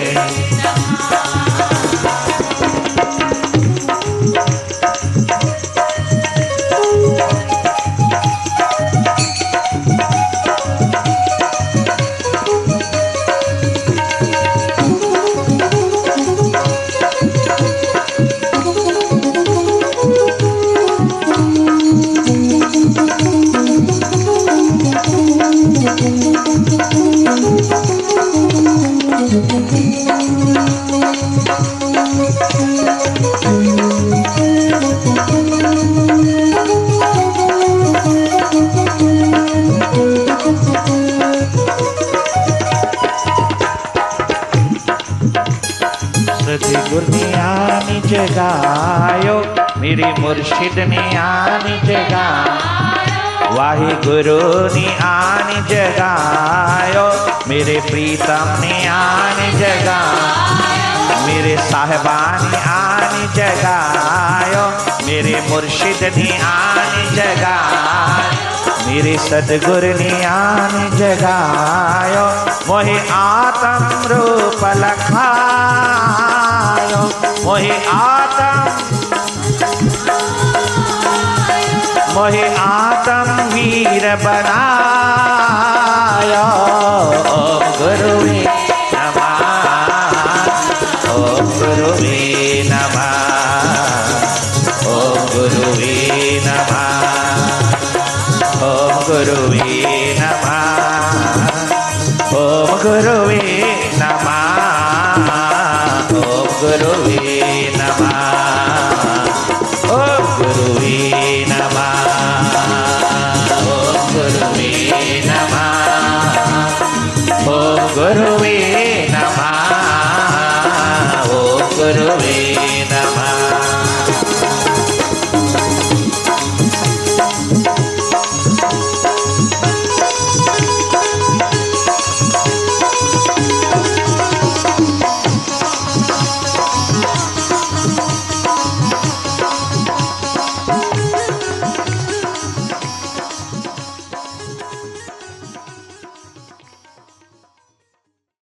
जगायो मेरे मुर्शिद ने आनी जगायो, वाहे गुरु ने आनी जगायो, मेरे प्रीतम ने आनी जगायो, मेरे साहिबान ने आनी जगायो, मेरे मुर्शिद ने आनी जगायो, मेरे सतगुरु ने आन जगायो मोहे आत्म रूप लखायो मोहे आत्म वीर बनायो। ओम गुरुवे नमः ओम गुरुवे नमः ओम गुरुवे नमः ओम गुरुवे नमः ओम गुरुवे नमः ओम गुरुवे